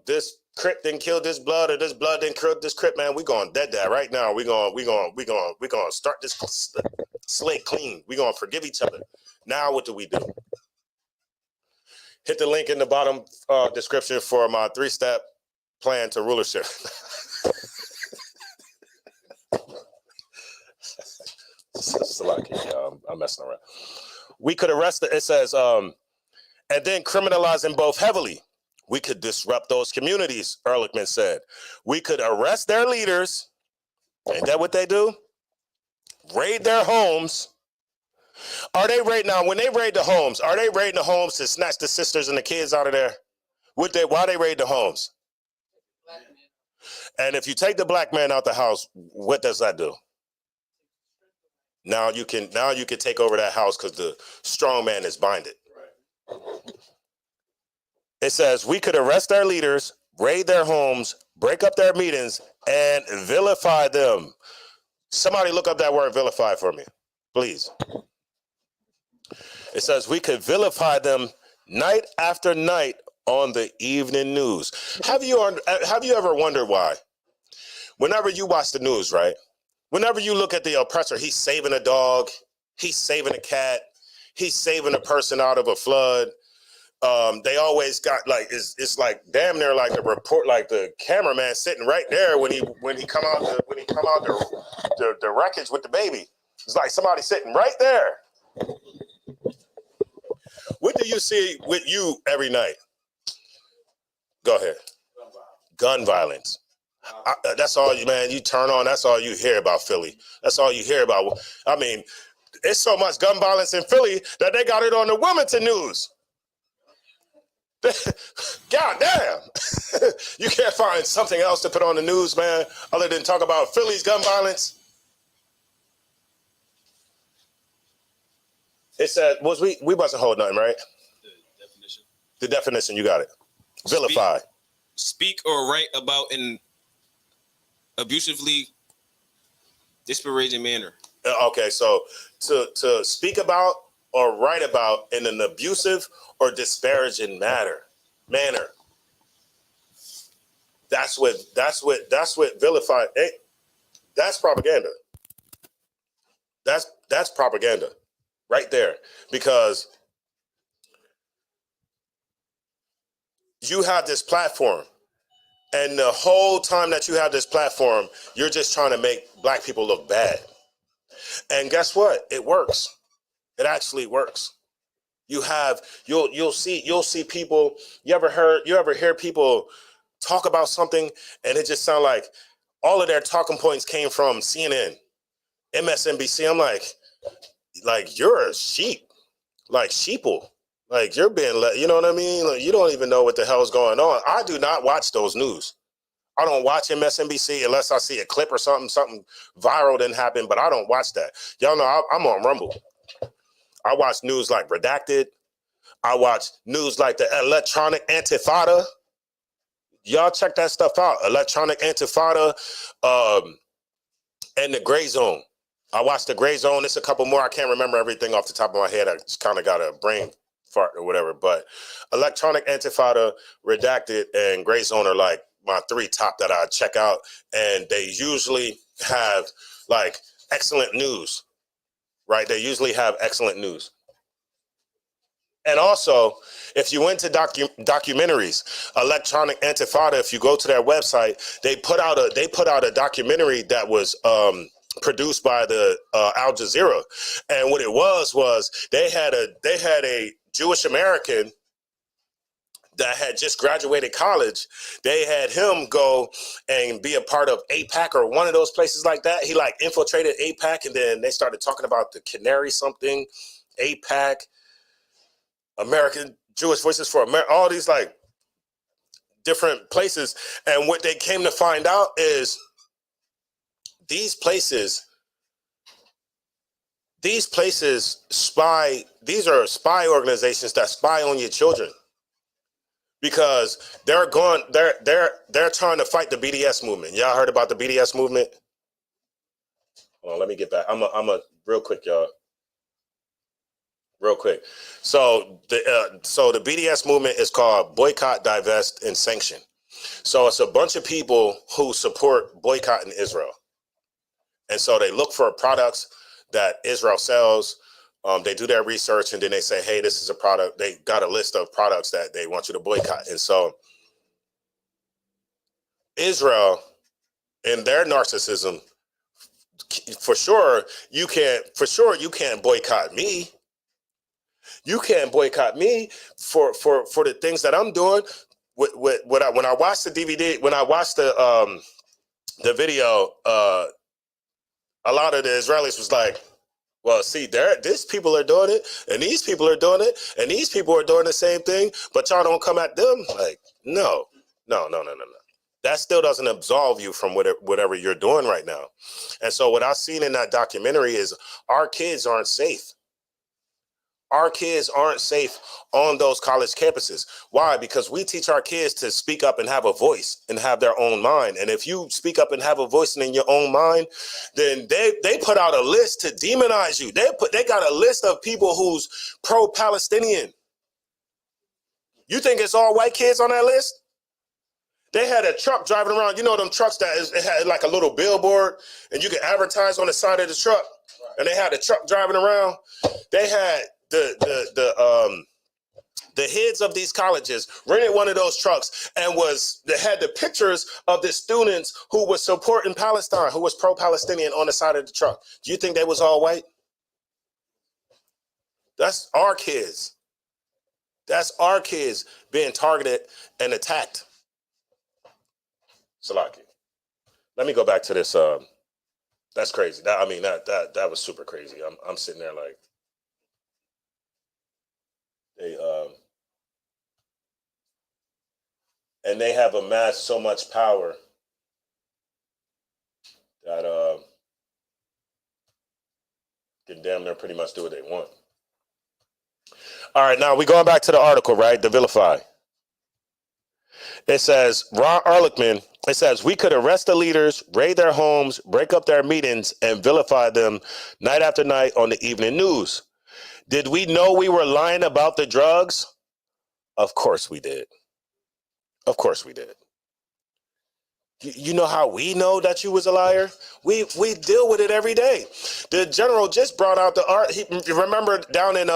this Crip didn't kill this blood, or this blood didn't kill this Crip, man. We gonna dead that right now. We gonna start this slate clean. We gonna forgive each other. Now what do we do? Hit the link in the bottom description for my 3-step plan to rulership. I'm messing around. We could arrest it says, and then criminalizing both heavily. We could disrupt those communities, Ehrlichman said. We could arrest their leaders. Ain't that what they do? Raid their homes. Are they raiding now? When they raid the homes, are they raiding the homes to snatch the sisters and the kids out of there? Why they raid the homes? And if you take the black man out the house, what does that do? Now you can take over that house because the strong man is binded. It says we could arrest their leaders, raid their homes, break up their meetings, and vilify them. Somebody look up that word vilify for me, please. It says we could vilify them night after night on the evening news. Have you ever wondered why? Whenever you watch the news, right? Whenever you look at the oppressor, he's saving a dog, he's saving a cat, he's saving a person out of a flood. They always got like it's like damn near like the report, like the cameraman sitting right there when he come out the wreckage with the baby. It's like somebody sitting right there. What do you see with you every night? Go ahead. Gun violence. That's all you, man. You turn on. That's all you hear about Philly. That's all you hear about. I mean, it's so much gun violence in Philly that they got it on the Wilmington news. God damn. You can't find something else to put on the news, man, other than talk about Philly's gun violence. It said, we wasn't holding nothing, right? The definition. The definition, you got it. Vilify. Speak or write about in abusively disparaging manner. Okay, so to speak about or write about in an abusive or disparaging manner. That's what vilify. That's propaganda. That's propaganda right there, because you have this platform, and the whole time that you have this platform, you're just trying to make black people look bad. And guess what? It works. It actually works. You'll see people. You ever hear people talk about something and it just sound like all of their talking points came from CNN, MSNBC. I'm like you're a sheep, like sheeple. Like you're being you know what I mean? Like, you don't even know what the hell's going on. I do not watch those news. I don't watch MSNBC unless I see a clip or something viral didn't happen, but I don't watch that. Y'all know I'm on Rumble. I watch news like Redacted. I watch news like the Electronic Intifada. Y'all check that stuff out. Electronic Intifada, and the Gray Zone. I watched the Gray Zone. It's a couple more. I can't remember everything off the top of my head. I just kind of got a brain fart or whatever. But Electronic Intifada, Redacted, and Gray Zone are like my three top that I check out. And they usually have like excellent news, right? They usually have excellent news. And also, if you into documentaries, Electronic Intifada, if you go to their website, they put out a documentary that was produced by the Al Jazeera, and what it was they had a Jewish American that had just graduated college. They had him go and be a part of AIPAC or one of those places like that. He like infiltrated AIPAC, and then they started talking about the Canary something, AIPAC. American Jewish Voices for America, all these like different places. And what they came to find out is these places spy, these are spy organizations that spy on your children, because they're trying to fight the BDS movement. Y'all heard about the BDS movement? Hold on, let me get back. I'm a real quick, y'all. Real quick. So the BDS movement is called Boycott, Divest, and Sanction. So it's a bunch of people who support boycotting Israel. And so they look for products that Israel sells. They do their research, and then they say, hey, this is a product. They got a list of products that they want you to boycott. And so Israel, in their narcissism, for sure you can't boycott me. You can't boycott me for the things that I'm doing. When I watched the DVD, when I watched the video, a lot of the Israelis was like, well, see, these people are doing it, and these people are doing it, and these people are doing the same thing, but y'all don't come at them. Like, no. That still doesn't absolve you from whatever you're doing right now. And so what I've seen in that documentary is our kids aren't safe. Our kids aren't safe on those college campuses. Why? Because we teach our kids to speak up and have a voice and have their own mind. And if you speak up and have a voice in your own mind, then they put out a list to demonize you. They got a list of people who's pro-Palestinian. You think it's all white kids on that list? They had a truck driving around. You know them trucks it had like a little billboard, and you could advertise on the side of the truck. And they had a truck driving around. They had the heads of these colleges rented one of those trucks, and they had the pictures of the students who was supporting Palestine, who was pro-Palestinian on the side of the truck. Do you think they was all white? That's our kids. That's our kids being targeted and attacked. Salaki. Let me go back to this. That's crazy. That was super crazy. I'm sitting there like, and they have amassed so much power that can damn near pretty much do what they want. All right, now we going back to the article, right? The vilify. It says, Ron Ehrlichman, it says, we could arrest the leaders, raid their homes, break up their meetings, and vilify them night after night on the evening news. Did we know we were lying about the drugs? Of course we did. Of course we did. You know how we know that you was a liar? We deal with it every day. The general just brought out the art. Remember down in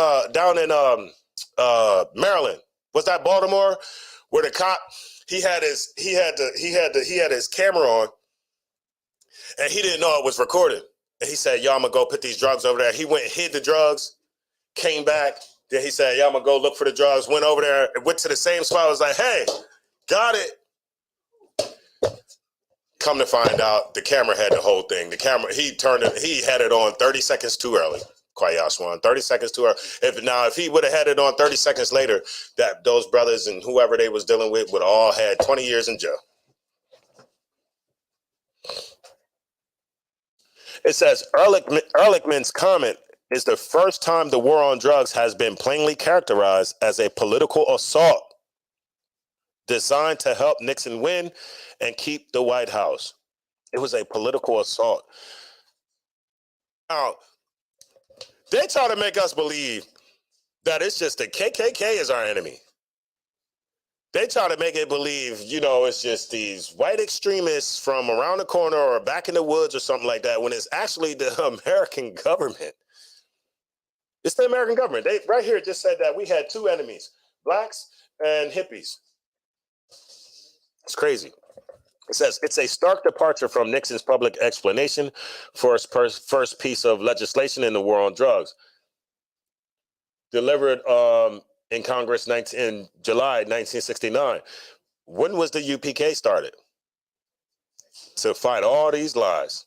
Maryland, was that Baltimore, where the cop he had his camera on, and he didn't know it was recorded. And he said, "Yo, I'm gonna go put these drugs over there." He went and hid the drugs, came back. Then he said, "Yo, I'm gonna go look for the drugs." Went over there, went to the same spot. Was like, "Hey, got it." Come to find out, the camera had the whole thing. The camera, he had it on 30 seconds too early. Kwayaswan, 30 seconds too early. If he would have had it on 30 seconds later, that those brothers and whoever they was dealing with would all had 20 years in jail. It says Ehrlichman's comment is the first time the war on drugs has been plainly characterized as a political assault designed to help Nixon win and keep the White House. It was a political assault. Now, they try to make us believe that it's just the KKK is our enemy. They try to make it believe, it's just these white extremists from around the corner or back in the woods or something like that, when it's actually the American government. It's the American government. They right here just said that we had two enemies, blacks and hippies. It's crazy. It says it's a stark departure from Nixon's public explanation for his first piece of legislation in the war on drugs, delivered in Congress in July 1969. When was the UPK started? To fight all these lies,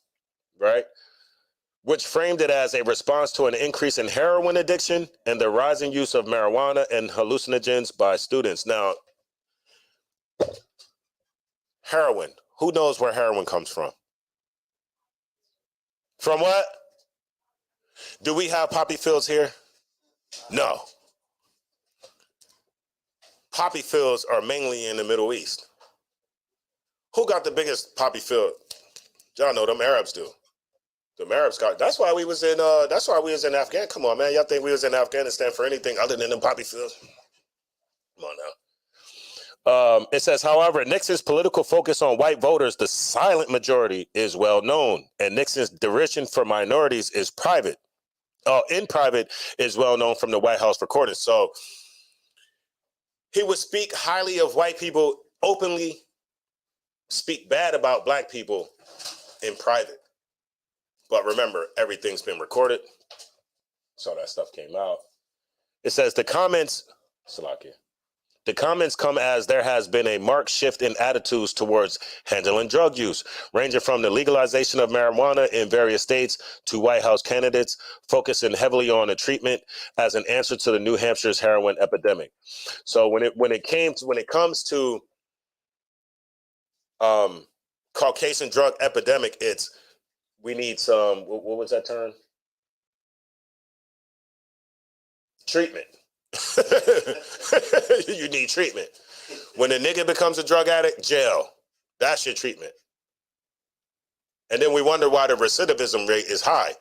right? Which framed it as a response to an increase in heroin addiction and the rising use of marijuana and hallucinogens by students. Now, heroin. Who knows where heroin comes from? From what? Do we have poppy fields here? No. Poppy fields are mainly in the Middle East. Who got the biggest poppy field? Y'all know them Arabs do. The Arabs got. That's why we was in Afghanistan. Come on, man. Y'all think we was in Afghanistan for anything other than them poppy fields? Come on now. It says, however, Nixon's political focus on white voters, the silent majority, is well known, and Nixon's derision for minorities is in private, is well known from the White House recordings. So he would speak highly of white people, openly speak bad about black people in private. But remember, everything's been recorded, so that stuff came out. It says the comments come as there has been a marked shift in attitudes towards handling drug use, ranging from the legalization of marijuana in various states to White House candidates focusing heavily on the treatment as an answer to the New Hampshire's heroin epidemic. So when it comes to Caucasian drug epidemic, we need some, what was that term? Treatment. You need treatment. When a nigga becomes a drug addict, jail. That's your treatment. And then we wonder why the recidivism rate is high,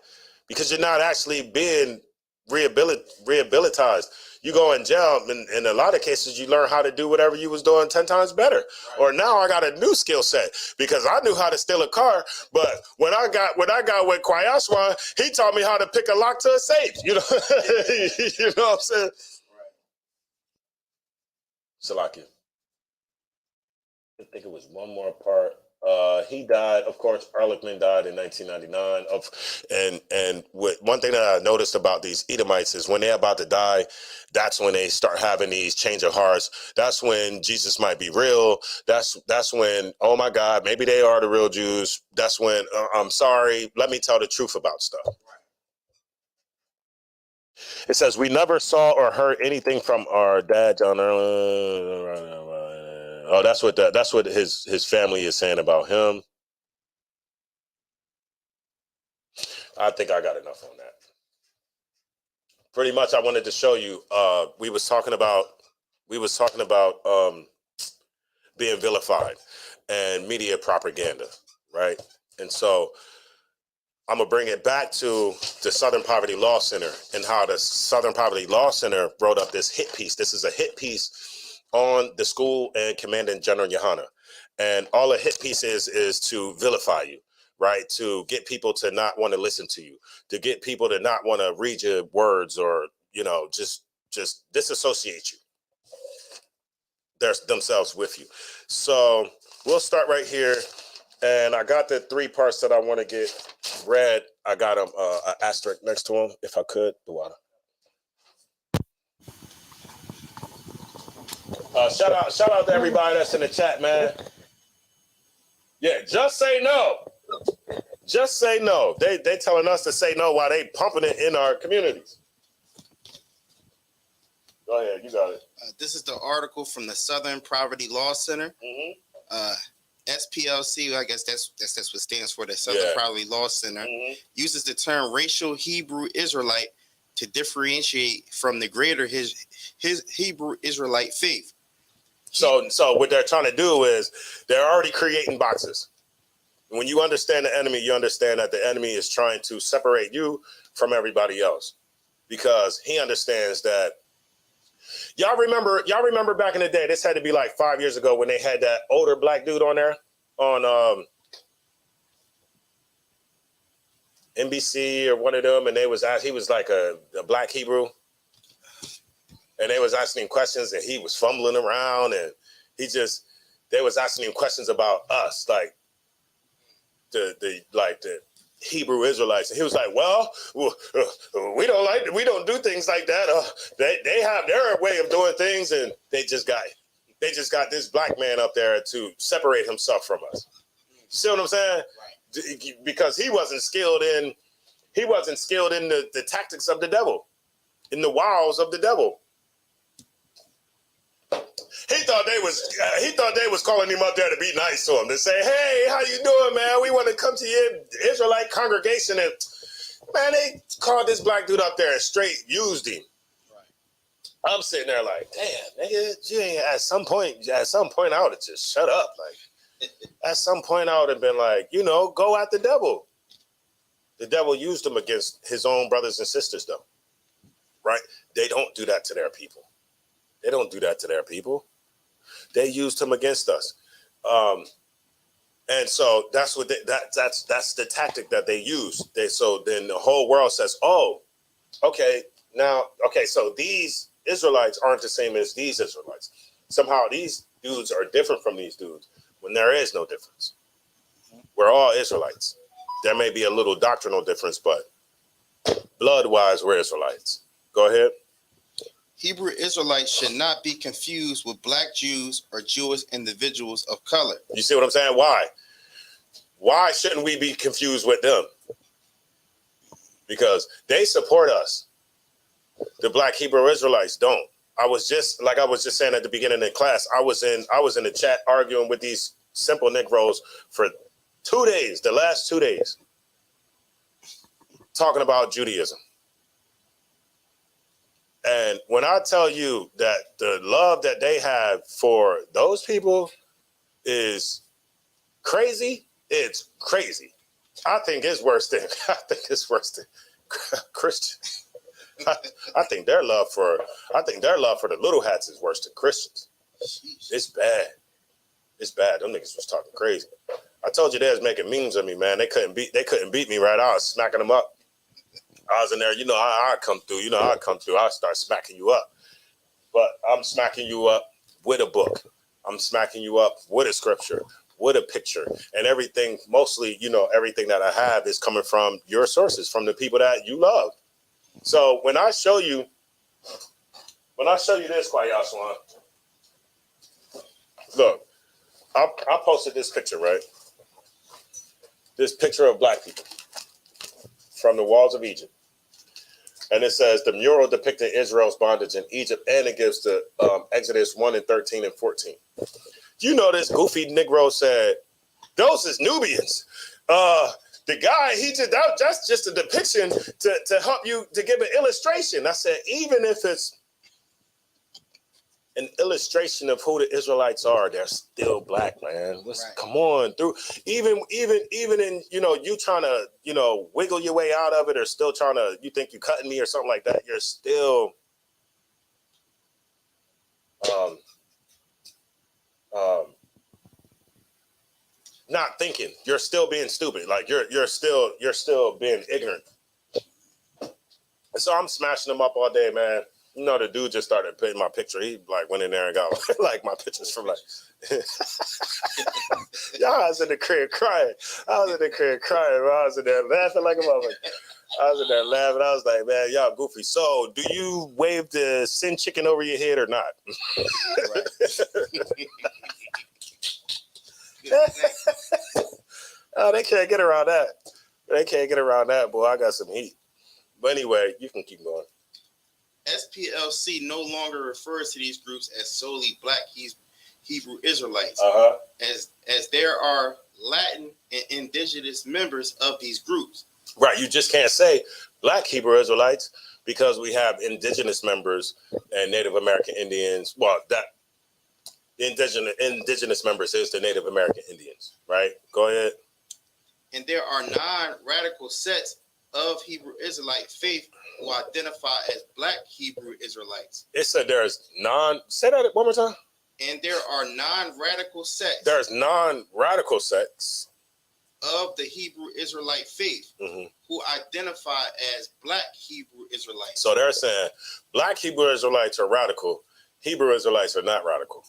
because you're not actually being rehabilitized. You go in jail, and in a lot of cases, you learn how to do whatever you was doing 10 times better. Right. Or now I got a new skill set because I knew how to steal a car, but when I got with Kwayaswan, he taught me how to pick a lock to a safe. You know, you know what I'm saying? Salakia. I think it was one more part. He died, of course. Ehrlichman died in 1999. And one thing that I noticed about these Edomites is when they're about to die, that's when they start having these change of hearts. That's when Jesus might be real. That's when, oh my God, maybe they are the real Jews. That's when I'm sorry. Let me tell the truth about stuff. It says, we never saw or heard anything from our dad, John Ehrlichman. Oh, that's what his family is saying about him. I think I got enough on that. Pretty much, I wanted to show you. We was talking about being vilified and media propaganda, right? And so I'm gonna bring it back to the Southern Poverty Law Center and how the Southern Poverty Law Center wrote up this hit piece. This is a hit piece on the school and Commandant General Yohana. And all a hit piece is to vilify you, right? To get people to not want to listen to you, to get people to not want to read your words, or, you know, just disassociate you themselves with you. So we'll start right here. And I got the 3 parts that I want to get read. I got them an asterisk next to them, if I could. The water. Shout out to everybody that's in the chat, man. Yeah, just say no. Just say no. They telling us to say no while they pumping it in our communities. Go ahead, you got it. This is the article from the Southern Poverty Law Center. SPLC, I guess that's what stands for, the Southern Poverty Law Center, uses the term racial Hebrew Israelite to differentiate from the greater his Hebrew Israelite faith. So what they're trying to do is they're already creating boxes. When you understand the enemy, you understand that the enemy is trying to separate you from everybody else, because he understands that. Y'all remember back in the day, this had to be like 5 years ago, when they had that older black dude on there on NBC or one of them, and he was like a black Hebrew, and they was asking him questions, and he was fumbling around, and they was asking him questions about us, like the Hebrew Israelites, and he was like, "Well, we don't do things like that. They have their way of doing things, and they just got this black man up there to separate himself from us." See what I'm saying? Right. Because he wasn't skilled in the tactics of the devil, in the wiles of the devil. He thought they was calling him up there to be nice to him, to say, "Hey, how you doing, man? We want to come to your Israelite congregation." And man, they called this black dude up there and straight used him. Right. I'm sitting there like, damn, nigga, you ain't at some point I would have just shut up. Like, at some point I would have been like, go at the devil. The devil used him against his own brothers and sisters, though. Right? They don't do that to their people. They don't do that to their people. They used him against us, and so that's the tactic that they use. So then the whole world says, "Oh, okay, so these Israelites aren't the same as these Israelites. Somehow these dudes are different from these dudes." When there is no difference, we're all Israelites. There may be a little doctrinal difference, but blood-wise, we're Israelites. Go ahead. Hebrew Israelites should not be confused with black Jews or Jewish individuals of color. You see what I'm saying? Why? Why shouldn't we be confused with them? Because they support us. The black Hebrew Israelites don't. I was just saying at the beginning of class, I was in the chat arguing with these simple Negroes for 2 days, the last 2 days, talking about Judaism. And when I tell you that the love that they have for those people is crazy, it's crazy. I think it's worse than Christian. I think their love for the little hats is worse than Christians. It's bad. It's bad. Them niggas was talking crazy. I told you they was making memes of me, man. They couldn't beat me, right? I was smacking them up. I was in there, I come through, I start smacking you up. But I'm smacking you up with a book. I'm smacking you up with a scripture, with a picture, and everything. Mostly, everything that I have is coming from your sources, from the people that you love. So when I show you this, Kwaya Swan, look, I posted this picture, right? This picture of black people from the walls of Egypt. And it says the mural depicting Israel's bondage in Egypt, and it gives the Exodus 1 and 13 and 14. You know, this goofy Negro said, "Those is Nubians." The guy, that's just a depiction to help you, to give an illustration. I said, even if it's an illustration of who the Israelites are, they're still black, man. Right. Come on through. Even in, you trying to, wiggle your way out of it, or still trying to, you think you cutting me or something like that, you're still not thinking. You're still being stupid. Like you're still being ignorant. And so I'm smashing them up all day, man. You know, the dude just started putting my picture. He like went in there and got like my pictures from like. Y'all, I was in the crib crying. I was in there laughing like a motherfucker. I was in there laughing. I was like, man, y'all goofy. So, do you wave the sin chicken over your head or not? Oh, they can't get around that. They can't get around that, boy. I got some heat. But anyway, you can keep going. SPLC no longer refers to these groups as solely Black Hebrew Israelites, as there are Latin and indigenous members of these groups. Right, you just can't say Black Hebrew Israelites because we have indigenous members and Native American Indians. Well, that indigenous members is the Native American Indians, right? Go ahead. And there are non-radical sets of Hebrew Israelite faith who identify as Black Hebrew Israelites. It said say that one more time. And there are non-radical sects. There's non-radical sects of the Hebrew Israelite faith who identify as Black Hebrew Israelites. So they're saying Black Hebrew Israelites are radical. Hebrew Israelites are not radical.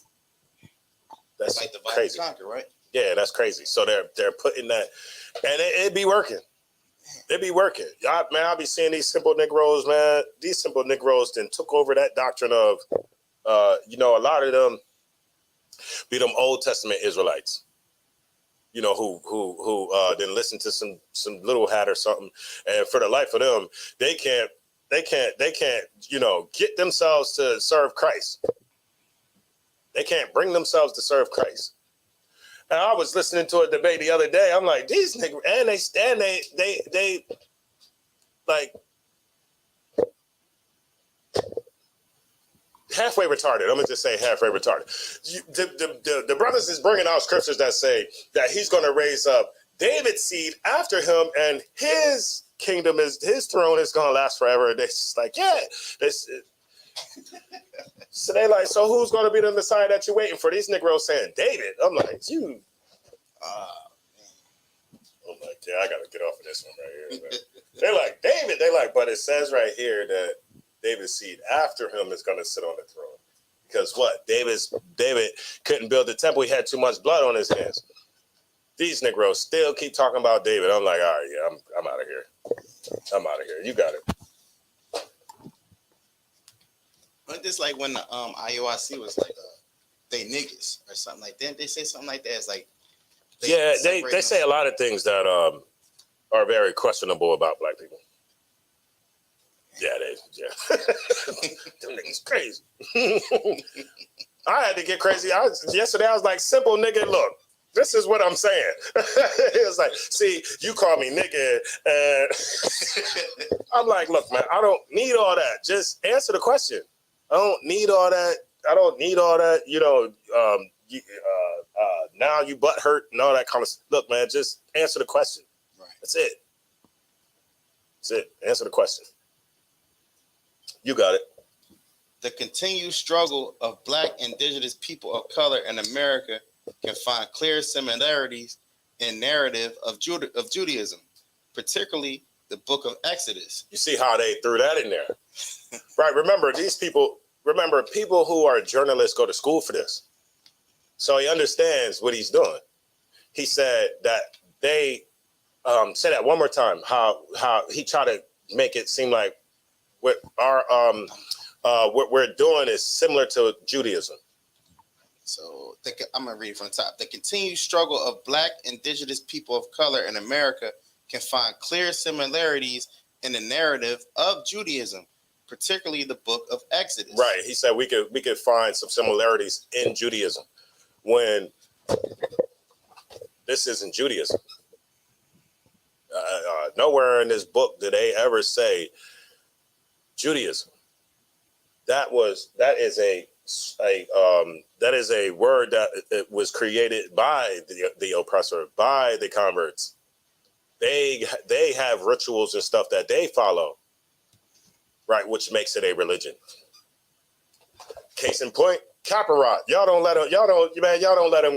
That's like the crazy. Conquer, right? Yeah, that's crazy. So they're putting that, and it be working. It be working. Y'all, man, I'll be seeing these simple Negroes, man. These simple Negroes then took over that doctrine of, a lot of them be them Old Testament Israelites. You know, who then listen to some little hat or something, and for the life of them, they can't, get themselves to serve Christ. They can't bring themselves to serve Christ. And I was listening to a debate the other day. I'm like, these niggas, and they like halfway retarded. I'm gonna just say halfway retarded. The brothers is bringing out scriptures that say that he's gonna raise up David's seed after him, and his kingdom his throne is gonna last forever. They just like, yeah. So they like, so who's gonna be the Messiah that you're waiting for? These Negroes saying David. I'm like, you. I'm like, yeah, I gotta get off of this one right here. They're like, David. They like, but it says right here that David's seed after him is gonna sit on the throne. Because what? David couldn't build the temple. He had too much blood on his hands. These Negroes still keep talking about David. I'm like, all right, yeah, I'm out of here. I'm out of here. You got it. But this like when the IUIC was like, they niggas or something like that. They say something like that. It's like, they say a lot of things that are very questionable about Black people. Yeah. Them niggas crazy. I had to get crazy. Yesterday I was like, simple nigga, look, this is what I'm saying. It was like, see, you call me nigga, and I'm like, look, man, I don't need all that. Just answer the question. I don't need all that. Now you butt hurt and all that kind of stuff. Look, man, just answer the question. Right. That's it. Answer the question. You got it. The continued struggle of Black indigenous people of color in America can find clear similarities in narrative of Judaism, particularly the book of Exodus. You see how they threw that in there. Right. Remember, people who are journalists go to school for this. So he understands what he's doing. He said that they say that one more time, how he tried to make it seem like what we're doing is similar to Judaism. So I'm going to read it from the top. The continued struggle of Black indigenous people of color in America can find clear similarities in the narrative of Judaism, particularly the book of Exodus. Right. He said we could find some similarities in Judaism when this isn't Judaism. Nowhere in this book did they ever say Judaism. That is a word that it was created by the oppressor, by the converts. They have rituals and stuff that they follow, right, which makes it a religion. Case in point, Kaparat. Y'all don't let them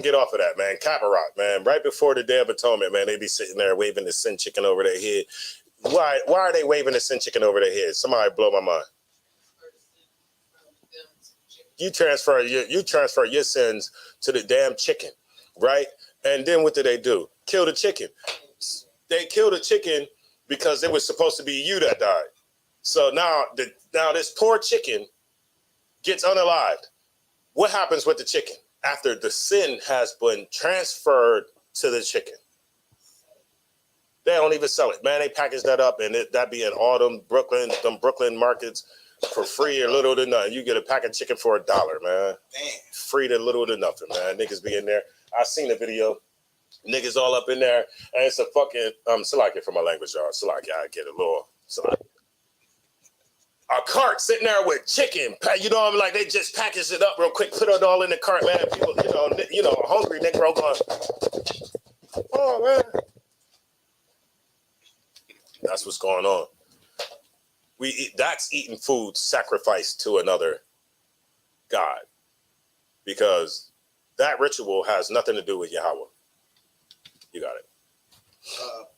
get off of that, man. Kaparat, man. Right before the Day of Atonement, man, they be sitting there waving the sin chicken over their head. Why are they waving the sin chicken over their head? Somebody blow my mind. You transfer your sins to the damn chicken, right? And then what do? Kill the chicken. They killed the chicken because it was supposed to be you that died. So now this poor chicken gets unalived. What happens with the chicken after the sin has been transferred to the chicken? They don't even sell it, man. They package that up, and that be in all them Brooklyn markets for free or little to nothing. You get a pack of chicken for $1, man. Damn. Free to little to nothing, man. Niggas be in there. I seen the video. Niggas all up in there, and it's a fucking Salaki for my language, y'all. Salaki, I get a little Salaki. A cart sitting there with chicken, you know what I mean? Like they just package it up real quick, put it all in the cart, man. People, a hungry Negro going, oh man. That's what's going on. That's eating food sacrificed to another God, because that ritual has nothing to do with Yahweh. You got it.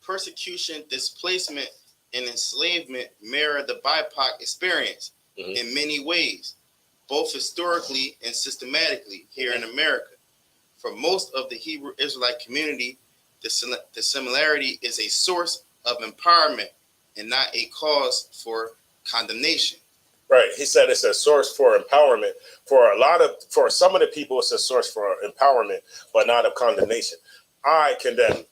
Persecution, displacement, and enslavement mirror the BIPOC experience in many ways, both historically and systematically here in America. For most of the Hebrew Israelite community, the similarity is a source of empowerment and not a cause for condemnation. Right. He said it's a source for empowerment. For some of the people, it's a source for empowerment, but not of condemnation. I condemn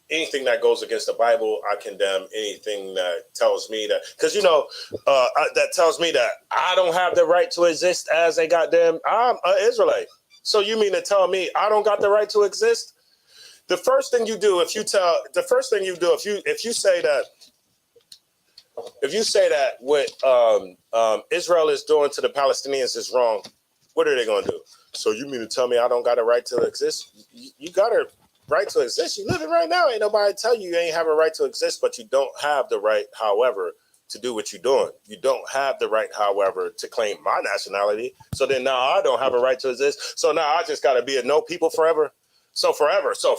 anything that goes against the Bible. I condemn anything that tells me that, because that tells me that I don't have the right to exist as a goddamn, I'm an Israelite. So you mean to tell me I don't got the right to exist? The first thing you do if you say that what Israel is doing to the Palestinians is wrong, what are they going to do? So you mean to tell me I don't got a right to exist? You got a right to exist. You living right now. Ain't nobody tell you ain't have a right to exist, but you don't have the right, however, to do what you're doing. You don't have the right, however, to claim my nationality. So then now I don't have a right to exist. So now I just got to be a no people forever. So forever. So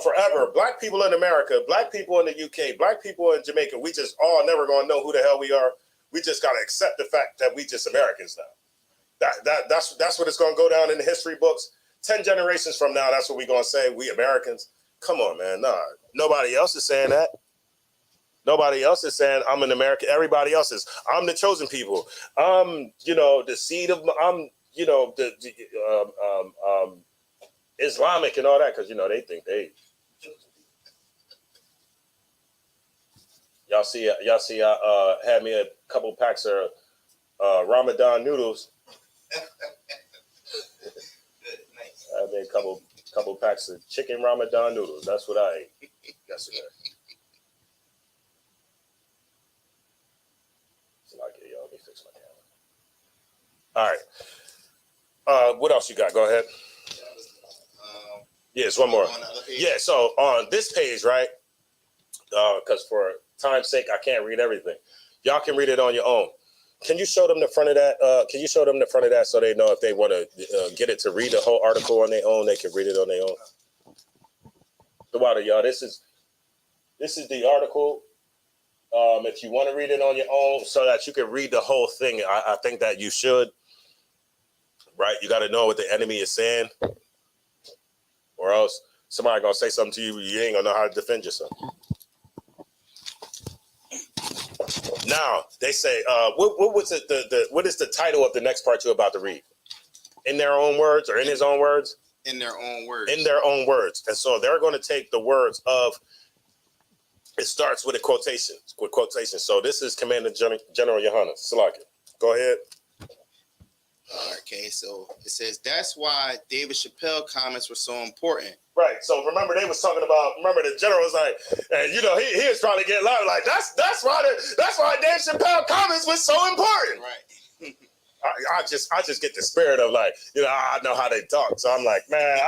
forever. Black people in America, black people in the UK, black people in Jamaica, we just all never going to know who the hell we are. We just got to accept the fact that we just Americans now. That's what it's going to go down in the history books. 10 generations from now, that's what we're going to say, we Americans. Come on, man. Nah, nobody else is saying that. Nobody else is saying I'm an American. Everybody else is. I'm the chosen people. I'm, the seed of, I'm, Islamic and all that, because, they think they. Y'all see, I had me a couple packs of Ramadan noodles. I made a couple packs of chicken Ramadan noodles. That's what I ate yesterday. It's like, yo, let me fix my camera. All right. What else you got? Go ahead. Yes, one more. Yeah, so on this page, right? Because for time's sake, I can't read everything. Y'all can read it on your own. Can you show them the front of that? So they know if they want to get it to read the whole article on their own, they can read it on their own. The water, y'all. This is the article. If you want to read it on your own, so that you can read the whole thing, I think that you should. Right? You got to know what the enemy is saying, or else somebody gonna say something to you. You ain't gonna know how to defend yourself. Now they say, what was it? What is the title of the next part you're about to read? In their own words, or in his own words? In their own words. In their own words. And so they're going to take the words of. It starts with a quotation. So this is Commander General Yohana Salaki. Go ahead. Okay, so it says that's why David Chappelle comments were so important. Right. So remember they was talking about. Remember the general was like, and he was trying to get loud. Like that's why Dave Chappelle comments was so important. Right. I just get the spirit of like, I know how they talk. So I'm like, man,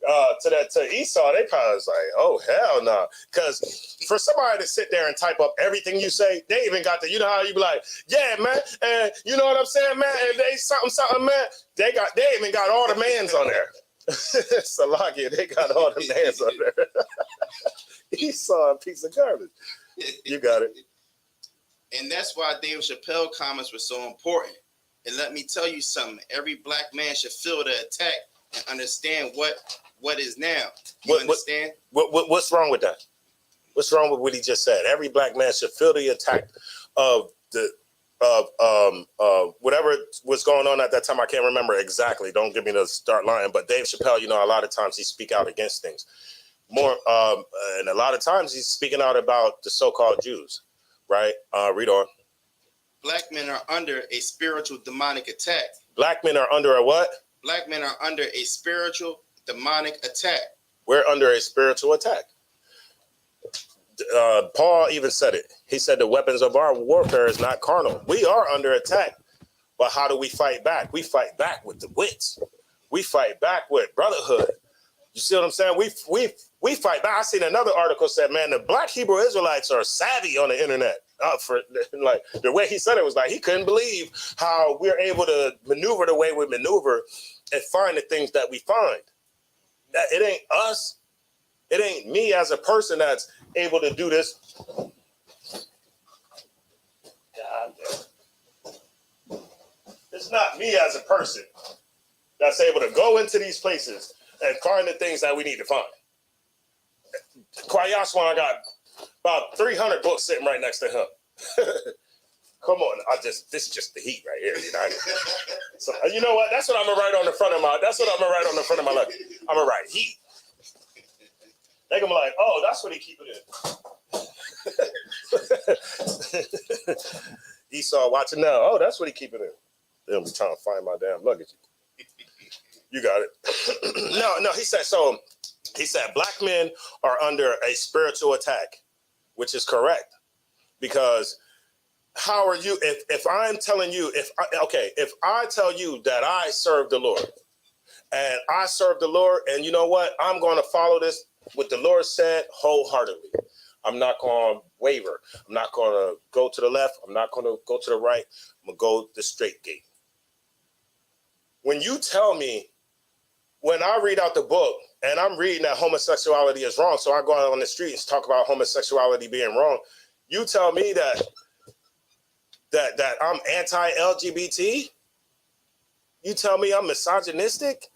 to Esau, they probably was like, oh hell no. Because for somebody to sit there and type up everything you say, they even got the, you know how you be like, yeah, man, and you know what I'm saying, man, and they something, man. They even got all the mans on there. Salakia, they got all the mans on there. Esau, a piece of garbage. You got it. And that's why Dave Chappelle comments were so important. And let me tell you something. Every black man should feel the attack and understand what is now. Understand? What's wrong with that? What's wrong with what he just said? Every black man should feel the attack of whatever was going on at that time. I can't remember exactly. Don't give me the start line. But Dave Chappelle, you know, a lot of times he speak out against things. More and a lot of times he's speaking out about the so-called Jews. Right? Read on. Black men are under a spiritual demonic attack. Black men are under a what? Black men are under a spiritual demonic attack. We're under a spiritual attack. Paul even said it. He said the weapons of our warfare is not carnal. We are under attack. But how do we fight back? We fight back with the wits. We fight back with brotherhood. You see what I'm saying? We fight back. I seen another article said, man, the black Hebrew Israelites are savvy on the internet. For like the way he said it was like he couldn't believe how we're able to maneuver the way we maneuver and find the things that we find. That it ain't us. It ain't me as a person that's able to do this. God damn. It's not me as a person that's able to go into these places and find the things that we need to find. Kwayaswan got about 300 books sitting right next to him. Come on, this is just the heat right here. You know? So you know what? That's what I'm gonna write on the front of my. That's what I'm gonna write on the front of my luggage. I'm gonna write heat. They're gonna be like, oh, that's what he keep it in. Esau watching now. Oh, that's what he keep it in. They'll be trying to find my damn luggage. You got it. No, he said so. He said black men are under a spiritual attack, which is correct. Because how are you, if I'm telling you, if I tell you that I serve the Lord and I serve the Lord and you know what, I'm going to follow this, what the Lord said wholeheartedly. I'm not going to waver. I'm not going to go to the left. I'm not going to go to the right. I'm going to go the straight gate. When you tell me, when I read out the book and I'm reading that homosexuality is wrong, so I go out on the streets and talk about homosexuality being wrong, you tell me that I'm anti-LGBT? You tell me I'm misogynistic?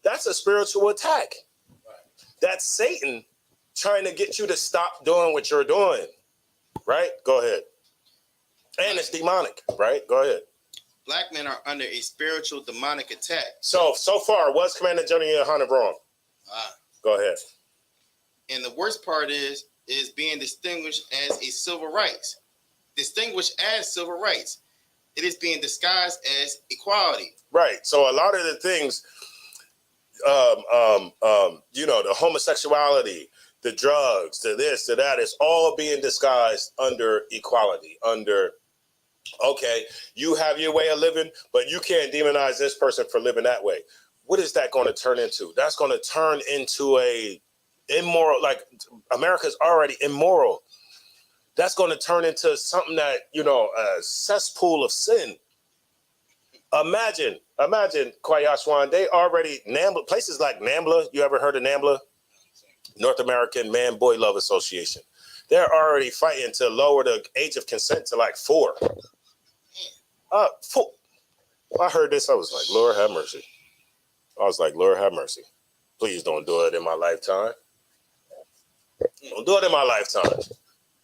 That's a spiritual attack. That's Satan trying to get you to stop doing what you're doing. Right? Go ahead. And it's demonic, right? Go ahead. Black men are under a spiritual demonic attack. So far, what's Commander General Yohana wrong? Go ahead. And the worst part is being distinguished as a civil rights. Distinguished as civil rights. It is being disguised as equality. Right. So a lot of the things, the homosexuality, the drugs, the this, the that, is all being disguised under equality, under, okay, you have your way of living, but you can't demonize this person for living that way. What is that going to turn into? That's going to turn into a immoral, like America's already immoral. That's going to turn into something that, a cesspool of sin. Imagine, Kwayashwan, they already, places like NAMBLA, you ever heard of NAMBLA? North American Man Boy Love Association. They're already fighting to lower the age of consent to like 4. 4. I heard this, I was like, Lord have mercy. Lord have mercy. Please don't do it in my lifetime. Don't do it in my lifetime.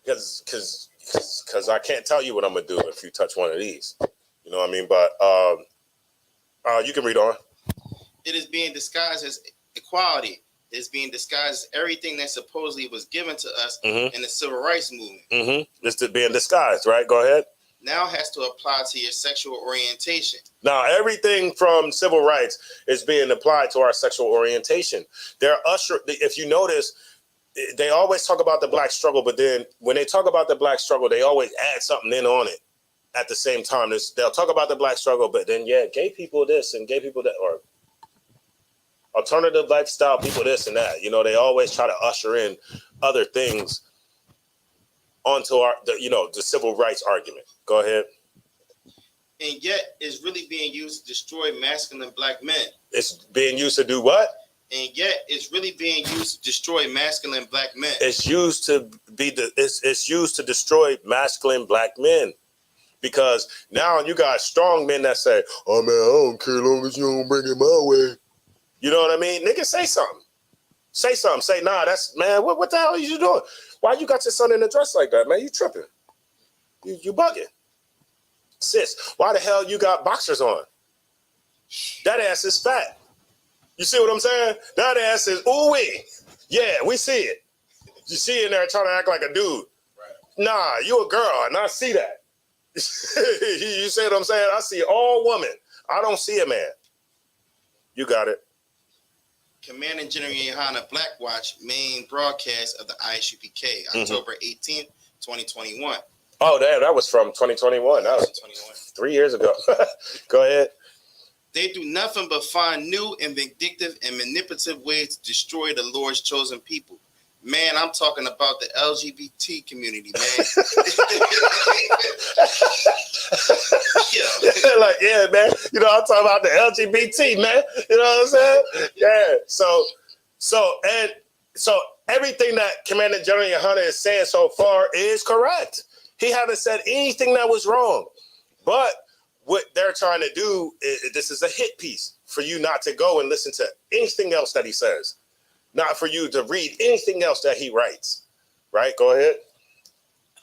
Because I can't tell you what I'm going to do if you touch one of these. You know what I mean? But you can read on. It is being disguised as equality. It is being disguised as everything that supposedly was given to us in the civil rights movement. Mm-hmm. It's being disguised, right? Go ahead. Now has to apply to your sexual orientation. Now, everything from civil rights is being applied to our sexual orientation. If you notice, they always talk about the black struggle, but then when they talk about the black struggle, they always add something in on it at the same time. They'll talk about the black struggle, but then, gay people this and gay people that, or Alternative lifestyle people, this and that. You know, they always try to usher in other things onto the civil rights argument. Go ahead. And yet it's really being used to destroy masculine black men. It's being used to do what? And yet it's really being used to destroy masculine black men. It's used to it's used to destroy masculine black men. Because now you got strong men that say, oh man, I don't care as long as you don't bring it my way. You know what I mean? Nigga, say something. Say something. Say, nah, that's, man, what the hell are you doing? Why you got your son in a dress like that, man? You tripping. You bugging. Sis, why the hell you got boxers on? That ass is fat. You see what I'm saying? That ass is, ooh-wee. Yeah, we see it. You see in there trying to act like a dude. Right. Nah, you a girl, and I see that. You see what I'm saying? I see all women. I don't see a man. You got it. Commanding General Yohana Black Watch main broadcast of the ISUPK, October 18th, 2021. Oh, that was from 2021. That was 3 years ago. Go ahead. They do nothing but find new and vindictive and manipulative ways to destroy the Lord's chosen people. Man, I'm talking about the LGBT community, man. Like, yeah, man. You know, I'm talking about the LGBT, man. You know what I'm saying? Yeah. So everything that Commander General Yohana is saying so far is correct. He haven't said anything that was wrong. But what they're trying to do is, this is a hit piece for you not to go and listen to anything else that he says. Not for you to read anything else that he writes. Right? Go ahead.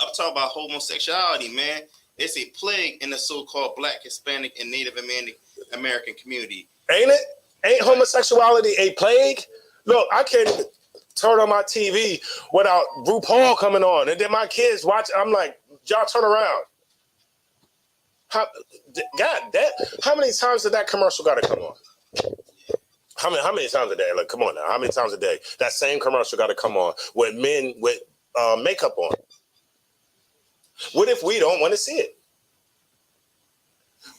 I'm talking about homosexuality, man. It's a plague in the so-called Black, Hispanic, and Native American community. Ain't it? Ain't homosexuality a plague? Look, I can't even turn on my TV without RuPaul coming on. And then my kids watch. I'm like, y'all turn around. God, how many times did that commercial got to come on? How many times a day? Like, come on now. How many times a day? That same commercial got to come on with men with makeup on. What if we don't want to see it?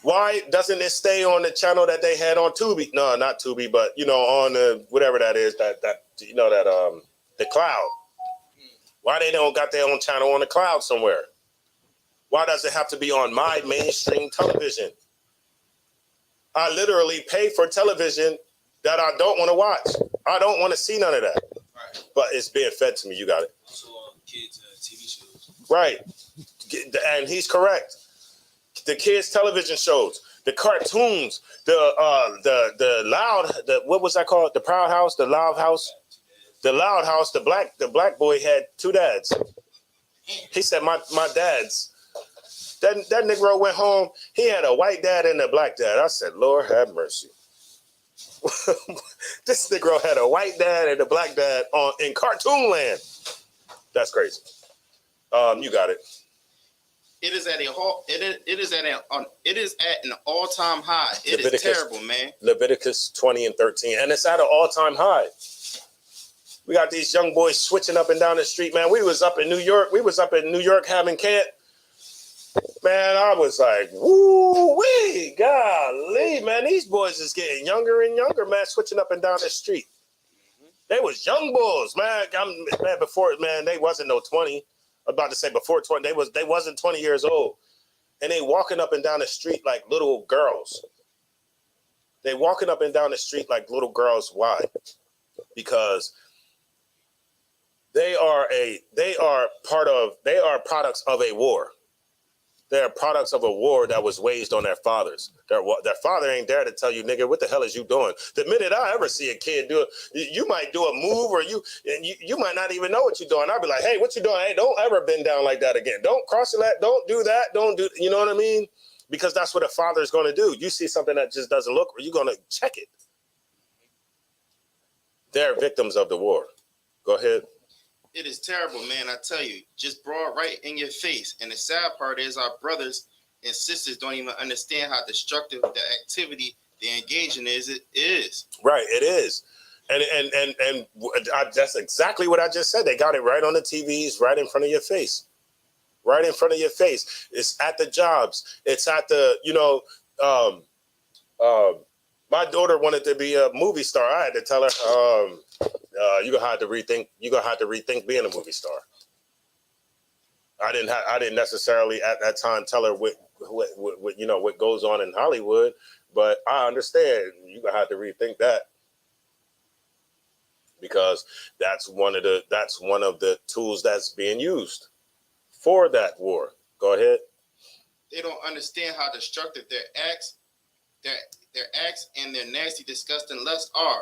Why doesn't it stay on the channel that they had on Tubi? No, not Tubi, but you know, on the whatever that is, that you know, that the cloud. Why they don't got their own channel on the cloud somewhere? Why does it have to be on my mainstream television? I literally pay for television that I don't want to watch. I don't want to see none of that. Right. But it's being fed to me. You got it. Also, kids' TV shows. Right. And he's correct. The kids' television shows, the cartoons, what was that called? The Proud House, the Loud House, the Loud House. The black boy had two dads. He said, my dad's. That Negro went home. He had a white dad and a black dad. I said, Lord have mercy. This Negro had a white dad and a black dad in cartoon land. That's crazy. You got it. It is at an all-time high. It is terrible, man. Leviticus 20 and 13, and it's at an all-time high. We got these young boys switching up and down the street, man. We was up in New York having camp. Man, I was like, woo-wee, golly, man. These boys is getting younger and younger, man, switching up and down the street. They was young bulls, man. Before, man, they wasn't no 20. I'm about to say before 20, they wasn't 20 years old. And they walking up and down the street like little girls. They walking up and down the street like little girls. Why? Because they are products of a war. They are products of a war that was waged on their fathers. Their father ain't there to tell you, nigga, what the hell is you doing? The minute I ever see a kid do it, you might do a move or you might not even know what you're doing. I'll be like, hey, what you doing? Hey, don't ever bend down like that again. Don't cross your leg. Don't do that. Don't do, you know what I mean? Because that's what a father is going to do. You see something that just doesn't look, or you're going to check it. They're victims of the war. Go ahead. It is terrible, man. I tell you, just broad right in your face. And the sad part is our brothers and sisters don't even understand how destructive the activity they're engaging is. It is. Right, it is. And that's exactly what I just said. They got it right on the TVs, right in front of your face. Right in front of your face. It's at the jobs. It's at the, My daughter wanted to be a movie star. I had to tell her, you're gonna have to rethink being a movie star. I didn't necessarily at that time tell her what goes on in Hollywood, but I understand you're gonna have to rethink that, because that's one of the tools that's being used for that war. Go ahead. They don't understand how destructive their acts and their nasty, disgusting lust are.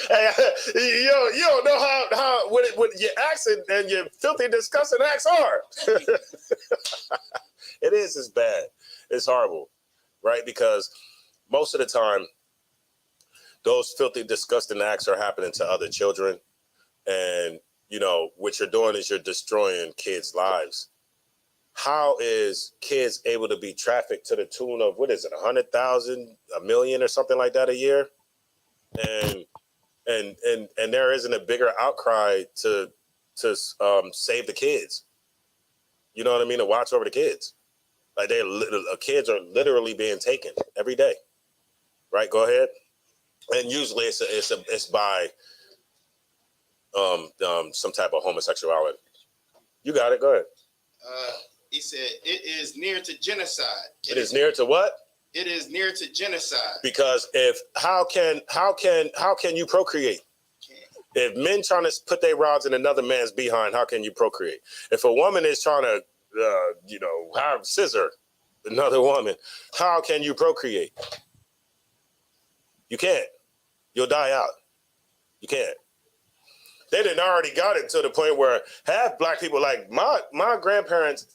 Hey, you don't know how what your acts and your filthy, disgusting acts are. It's bad. It's horrible, right? Because most of the time, those filthy, disgusting acts are happening to other children. And, what you're doing is you're destroying kids' lives. How is kids able to be trafficked to the tune of, 100,000, $1 million or something like that a year? And there isn't a bigger outcry to save the kids. You know what I mean? To watch over the kids. Like kids are literally being taken every day. Right? Go ahead. And usually it's by some type of homosexuality. You got it. Go ahead. He said it is near to genocide. It is near to what? It is near to genocide. Because how can you procreate? If men trying to put their rods in another man's behind, how can you procreate? If a woman is trying to have scissor another woman, how can you procreate? You can't. You'll die out. You can't. They didn't already got it to the point where half black people, like my grandparents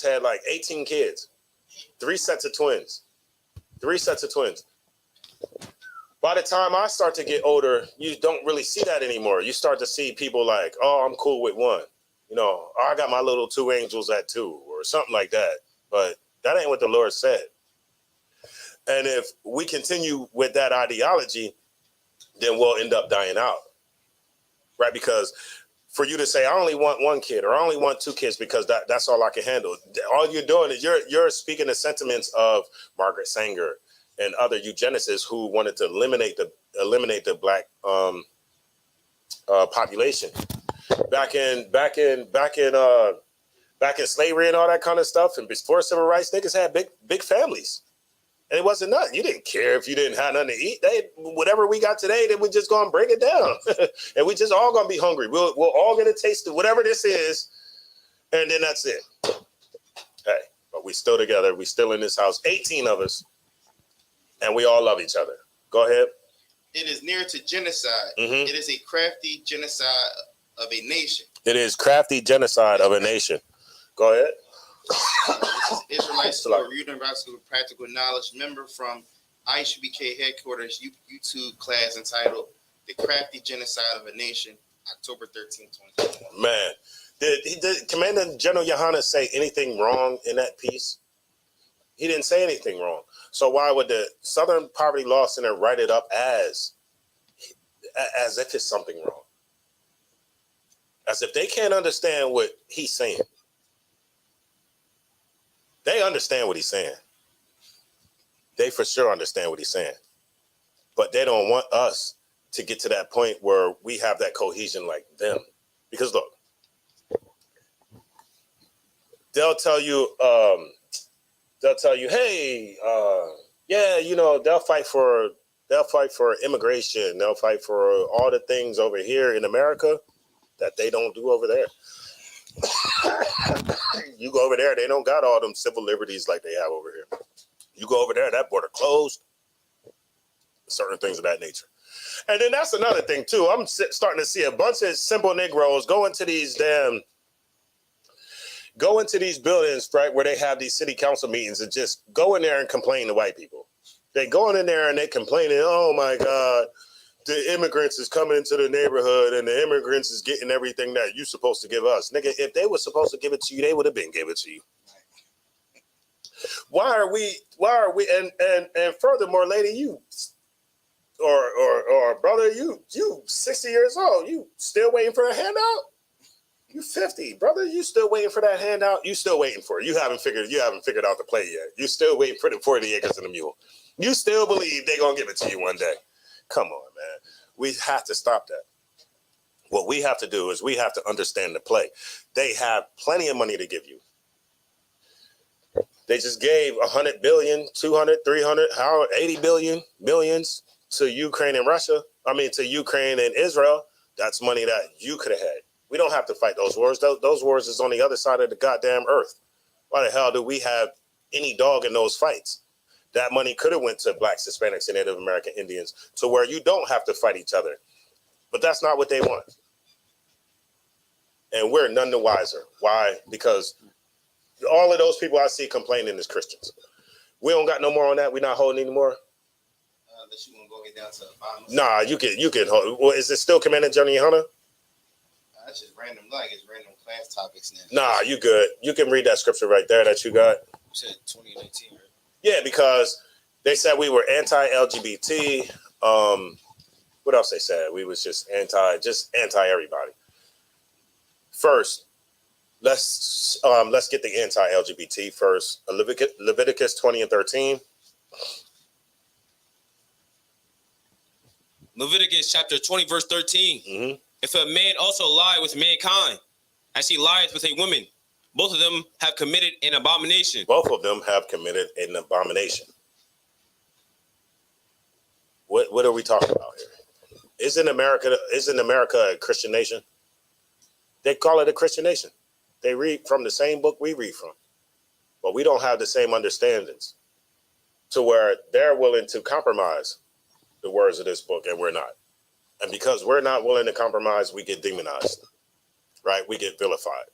had like 18 kids, 3 sets of twins. By the time I start to get older, you don't really see that anymore. You start to see people like, oh, I'm cool with one. I got my little 2 angels at 2 or something like that. But that ain't what the Lord said. And if we continue with that ideology, then we'll end up dying out. Right? Because for you to say, I only want 1 kid or I only want 2 kids because that's all I can handle. All you're doing is you're speaking the sentiments of Margaret Sanger and other eugenicists who wanted to eliminate the black population. Back in slavery and all that kind of stuff, and before civil rights, niggas had big families. And it wasn't nothing. You didn't care if you didn't have nothing to eat. Whatever we got today, then we just gonna break it down, and we just all gonna be hungry. We'll all get a taste of whatever this is, and then that's it. Hey, but we still together. We still in this house. 18 of us, and we all love each other. Go ahead. It is near to genocide. Mm-hmm. It is a crafty genocide of a nation. It is crafty genocide of a nation. Go ahead. This is Israelites for Universal Practical Knowledge member from ISUPK headquarters YouTube class entitled The Crafty Genocide of a Nation, October 13, 2021. Man, did Commander General Yohannes say anything wrong in that piece? He didn't say anything wrong. So why would the Southern Poverty Law Center write it up as if it's something wrong? As if they can't understand what he's saying. They understand what he's saying. They for sure understand what he's saying. But they don't want us to get to that point where we have that cohesion like them. Because look, they'll tell you, hey, they'll fight for immigration. They'll fight for all the things over here in America that they don't do over there. You go over there, they don't got all them civil liberties like they have over here. You go over there, that border closed. Certain things of that nature. And then that's another thing too. I'm starting to see a bunch of simple Negroes go into these buildings, right, where they have these city council meetings and just go in there and complain to white people. They going in there and they complaining, oh my God, the immigrants is coming into the neighborhood and the immigrants is getting everything that you supposed to give us. Nigga, if they were supposed to give it to you, they would have been give it to you. Why are we, and furthermore, lady, you, or brother, you 60 years old, you still waiting for a handout? You 50, brother. You still waiting for that handout? You still waiting for it. You haven't figured out the play yet. You still waiting for the 40 acres and a mule. You still believe they're gonna give it to you one day. Come on, man. We have to stop that. What we have to do is we have to understand the play. They have plenty of money to give you. They just gave 100 billion, 200, 300, 80 billion, millions to Ukraine and Russia. To Ukraine and Israel. That's money that you could have had. We don't have to fight those wars. Those wars is on the other side of the goddamn earth. Why the hell do we have any dog in those fights? That money could have went to blacks, Hispanics, and Native American Indians to where you don't have to fight each other. But that's not what they want. And we're none the wiser. Why? Because all of those people I see complaining is Christians. We don't got no more on that. We're not holding anymore. Unless you want to go get down to the bottom. Nah, you can hold. Well, is it still Commander Johnny Hunter? That's just random, like it's random class topics now. Nah, you good. You can read that scripture right there that you got. You said 2019, right? Yeah, because they said we were anti-LGBT. What else they said? We was just anti everybody. First, let's get the anti-LGBT first. Leviticus 20 and 13. Leviticus chapter 20, verse 13. Mm-hmm. If a man also lie with mankind, as he lieth with a woman, both of them have committed an abomination. Both of them have committed an abomination. What are we talking about here? Isn't America a Christian nation? They call it a Christian nation. They read from the same book we read from. But we don't have the same understandings to where they're willing to compromise the words of this book and we're not. And because we're not willing to compromise, we get demonized, right? We get vilified.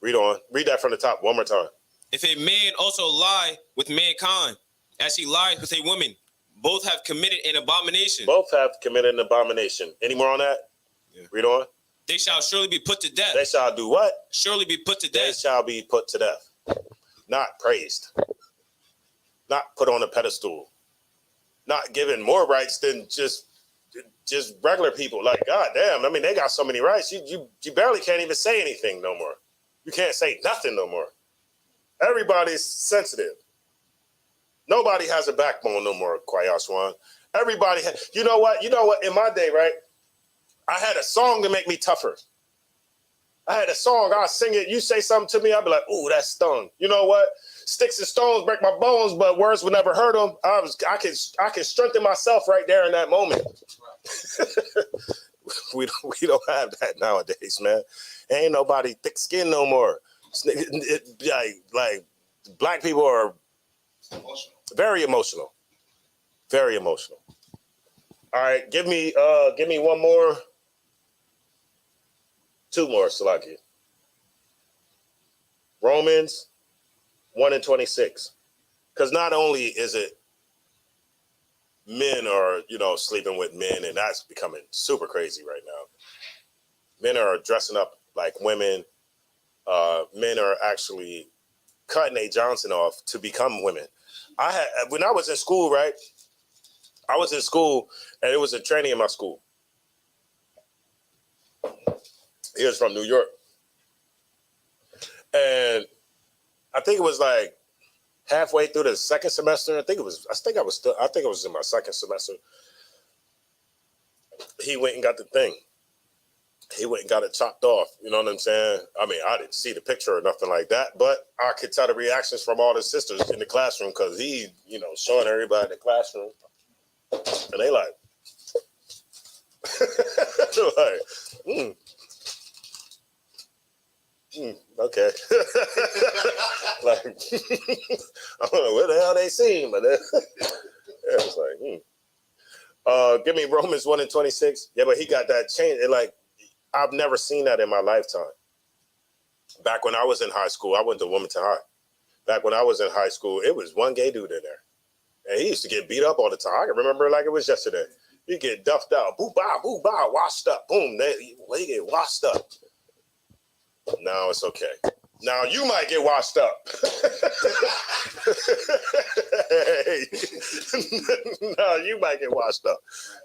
Read on. Read that from the top one more time. If a man also lie with mankind, as he lies with a woman, both have committed an abomination. Both have committed an abomination. Any more on that? Yeah. Read on. They shall surely be put to death. They shall do what? Surely be put to death. They shall be put to death. Not praised. Not put on a pedestal. Not given more rights than just regular people. Like, God damn, they got so many rights. You barely can't even say anything no more. You can't say nothing no more. Everybody's sensitive. Nobody has a backbone no more, Kwayaswan. Everybody you know what? In my day, right? I had a song to make me tougher. I had a song, I'll sing it. You say something to me, I'll be like, ooh, that stung. You know what? Sticks and stones break my bones, but words would never hurt them. I can strengthen myself right there in that moment. we don't have that nowadays, man. Ain't nobody thick skin no more. Like black people are very emotional. Very emotional. All right, give me one more. Two more, Salaki. Romans 1 and 26. Because not only is it men are, sleeping with men, and that's becoming super crazy right now. Men are dressing up like women. Men are actually cutting A. Johnson off to become women. When I was in school, right? I was in school, and it was a training in my school. He was from New York. And I think it was like halfway through the second semester. I think I was in my second semester. He went and got the thing. He went and got it chopped off. You know what I'm saying? I didn't see the picture or nothing like that, but I could tell the reactions from all the sisters in the classroom because he, showing everybody in the classroom. And they like, okay. Like, I don't know what the hell they seen, but it's like, give me Romans 1 and 26. Yeah, but he got that change. I've never seen that in my lifetime. Back when I was in high school, I went to Wilmington High. Back when I was in high school, it was one gay dude in there. And he used to get beat up all the time. I can remember like it was yesterday. He get duffed out, boo, bow, washed up, boom. He get washed up. Now it's okay. Now you might get washed up. Hey. No, you might get washed up.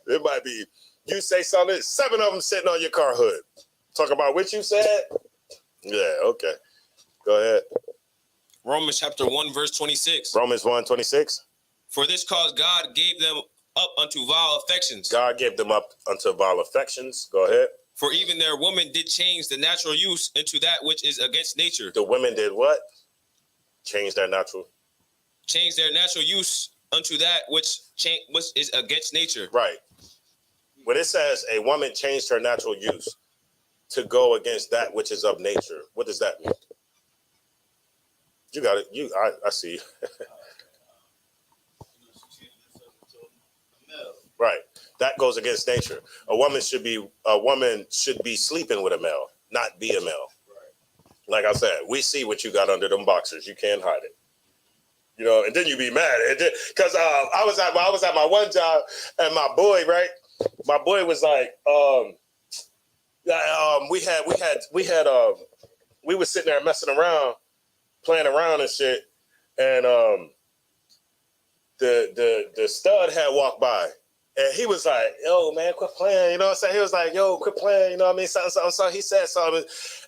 It might be, you say something, 7 of them sitting on your car hood. Talk about what you said? Yeah, okay. Go ahead. Romans chapter 1, verse 26. Romans 1:26. For this cause God gave them up unto vile affections. God gave them up unto vile affections. Go ahead. For even their women did change the natural use into that which is against nature. The women did what? Change their natural. Change their natural use unto that which is against nature. Right. When it says a woman changed her natural use to go against that which is of nature, what does that mean? You got it. I see. Right. That goes against nature. A woman should be sleeping with a male, not be a male. Like I said, we see what you got under them boxers. You can't hide it. You know, and then you be mad. Because I was at my one job, and my boy, right? My boy was like, we were sitting there messing around, playing around and shit, and the stud had walked by. And he was like, yo, man, quit playing. You know what I'm saying? He was like, yo, quit playing. You know what I mean? Something. So he said something.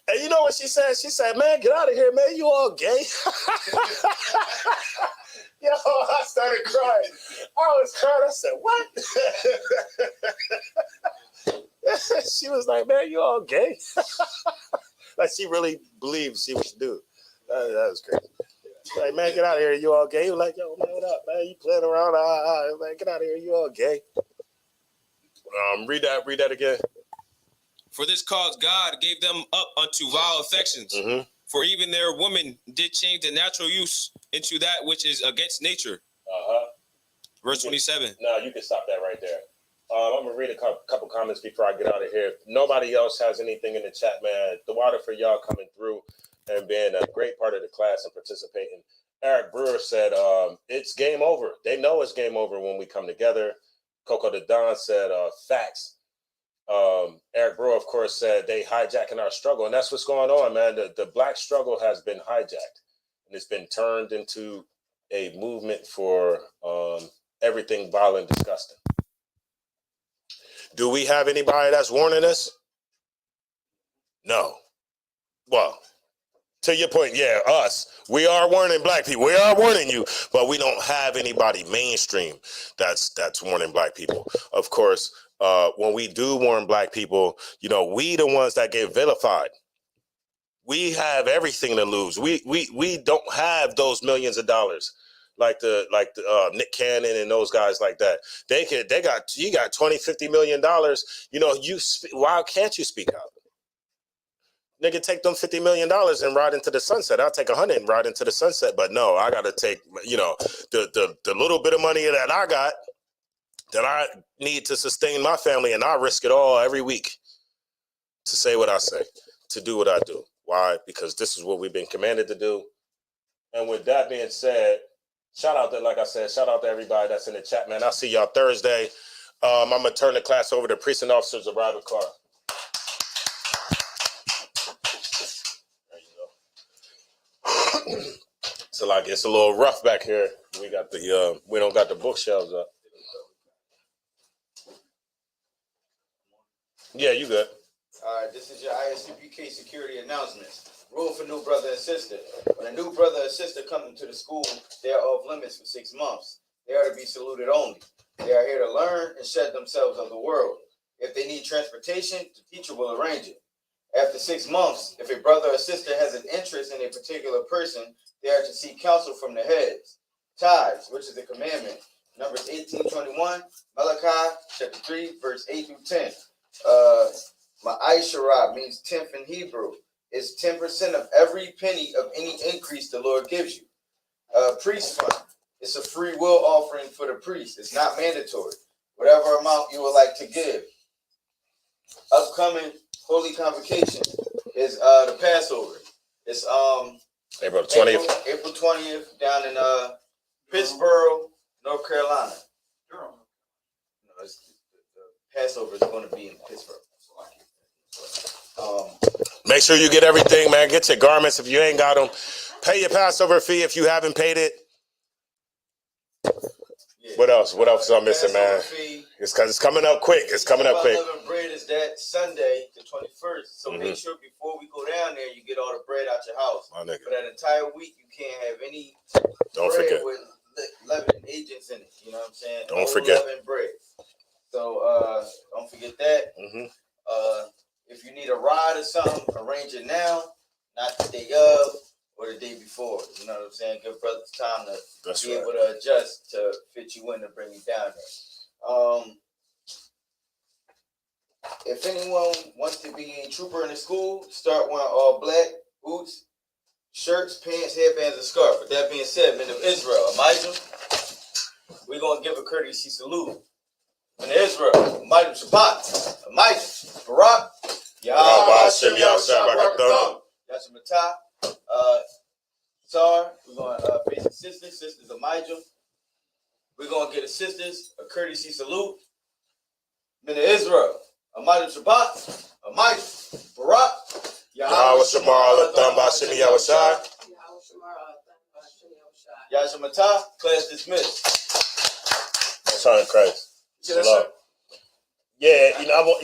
And you know what she said? She said, man, get out of here, man. You all gay. Yo, I started crying. I was crying. I said, what? She was like, man, you all gay. Like she really believed she was dude. That was crazy. Like, man, get out of here. You all gay. He was like, yo, man, what up, man? You playing around? Like, get out of here. You all gay. Read that again. For this cause God gave them up unto vile affections. Mm-hmm. For even their women did change the natural use into that which is against nature. Verse 27. No, you can stop that right there. I'm going to read a couple comments before I get out of here. If nobody else has anything in the chat, man, the water for y'all coming through and being a great part of the class and participating. Eric Brewer said, it's game over. They know it's game over when we come together. Coco the Don said, facts. Eric Brewer, of course, said they hijacking our struggle. And that's what's going on, man. The black struggle has been hijacked. And it's been turned into a movement for everything vile and disgusting. Do we have anybody that's warning us? No. Well, to your point, yeah, us. We are warning black people. We are warning you, but we don't have anybody mainstream that's warning black people. Of course, when we do warn black people, you know, we the ones that get vilified. We have everything to lose. We don't have those millions of dollars like the Nick Cannon and those guys like that. You got $20-50 million. You know, why can't you speak out? Nigga, take them $50 million and ride into the sunset. I'll take 100 and ride into the sunset. But no, I got to take, you know, the little bit of money that I got that I need to sustain my family, and I risk it all every week to say what I say, to do what I do. Why? Because this is what we've been commanded to do. And with that being said, shout out to everybody that's in the chat, man. I'll see y'all Thursday. I'm going to turn the class over to precinct officers of Robert Carr. So like it's a little rough back here. We got we don't got the bookshelves up. Yeah, you good. All right, this is your ISUPK security announcements. Rule for new brother and sister. When a new brother or sister comes into the school, they are off limits for 6 months. They are to be saluted only. They are here to learn and shed themselves of the world. If they need transportation, the teacher will arrange it. After 6 months, if a brother or sister has an interest in a particular person, they are to seek counsel from the heads. Tithes, which is a commandment. Numbers 18:21, Malachi chapter 3, verse 8 through 10. Ma'asharah means tenth in Hebrew. It's 10% of every penny of any increase the Lord gives you. Priest fund. It's a free will offering for the priest. It's not mandatory. Whatever amount you would like to give. Upcoming holy convocation is the Passover. It's April 20th. April 20th down in Pittsburgh, North Carolina. No, the Passover is going to be in Pittsburgh. Make sure you get everything, man. Get your garments if you ain't got them. Pay your Passover fee if you haven't paid it. What else? What else am I missing, man? It's because it's coming up quick. It's coming up quick. Unleavened bread is that Sunday, the 21st. So make sure before we go down there, you get all the bread out your house. My nigga. For that entire week, you can't have any Don't bread forget. with leavening agents in it. You know what I'm saying? Don't forget. Leavened bread. So don't forget that. If you need a ride or something, arrange it now, not the day of or the day before. You know what I'm saying? Give brothers time to be able to adjust to fit you in to bring you down there. If anyone wants to be a trooper in the school, start wearing all black boots, shirts, pants, headbands, and scarf. With that being said, men of Israel, Elijah, we're going to give a courtesy salute. Men of Israel, Elijah Shabbat, Elijah, Barak, Yahweh, Hashem, Yahweh, Yashimata, Sar, we're going to face the sisters of Elijah. We're going to get the sisters a courtesy salute. Men of Israel, Elijah Shabbat, Elijah, Barak, Yahweh Shamar, Latham, Bashem, Yahushai. Yashimata, class dismissed. Son of Christ. Yeah, you know,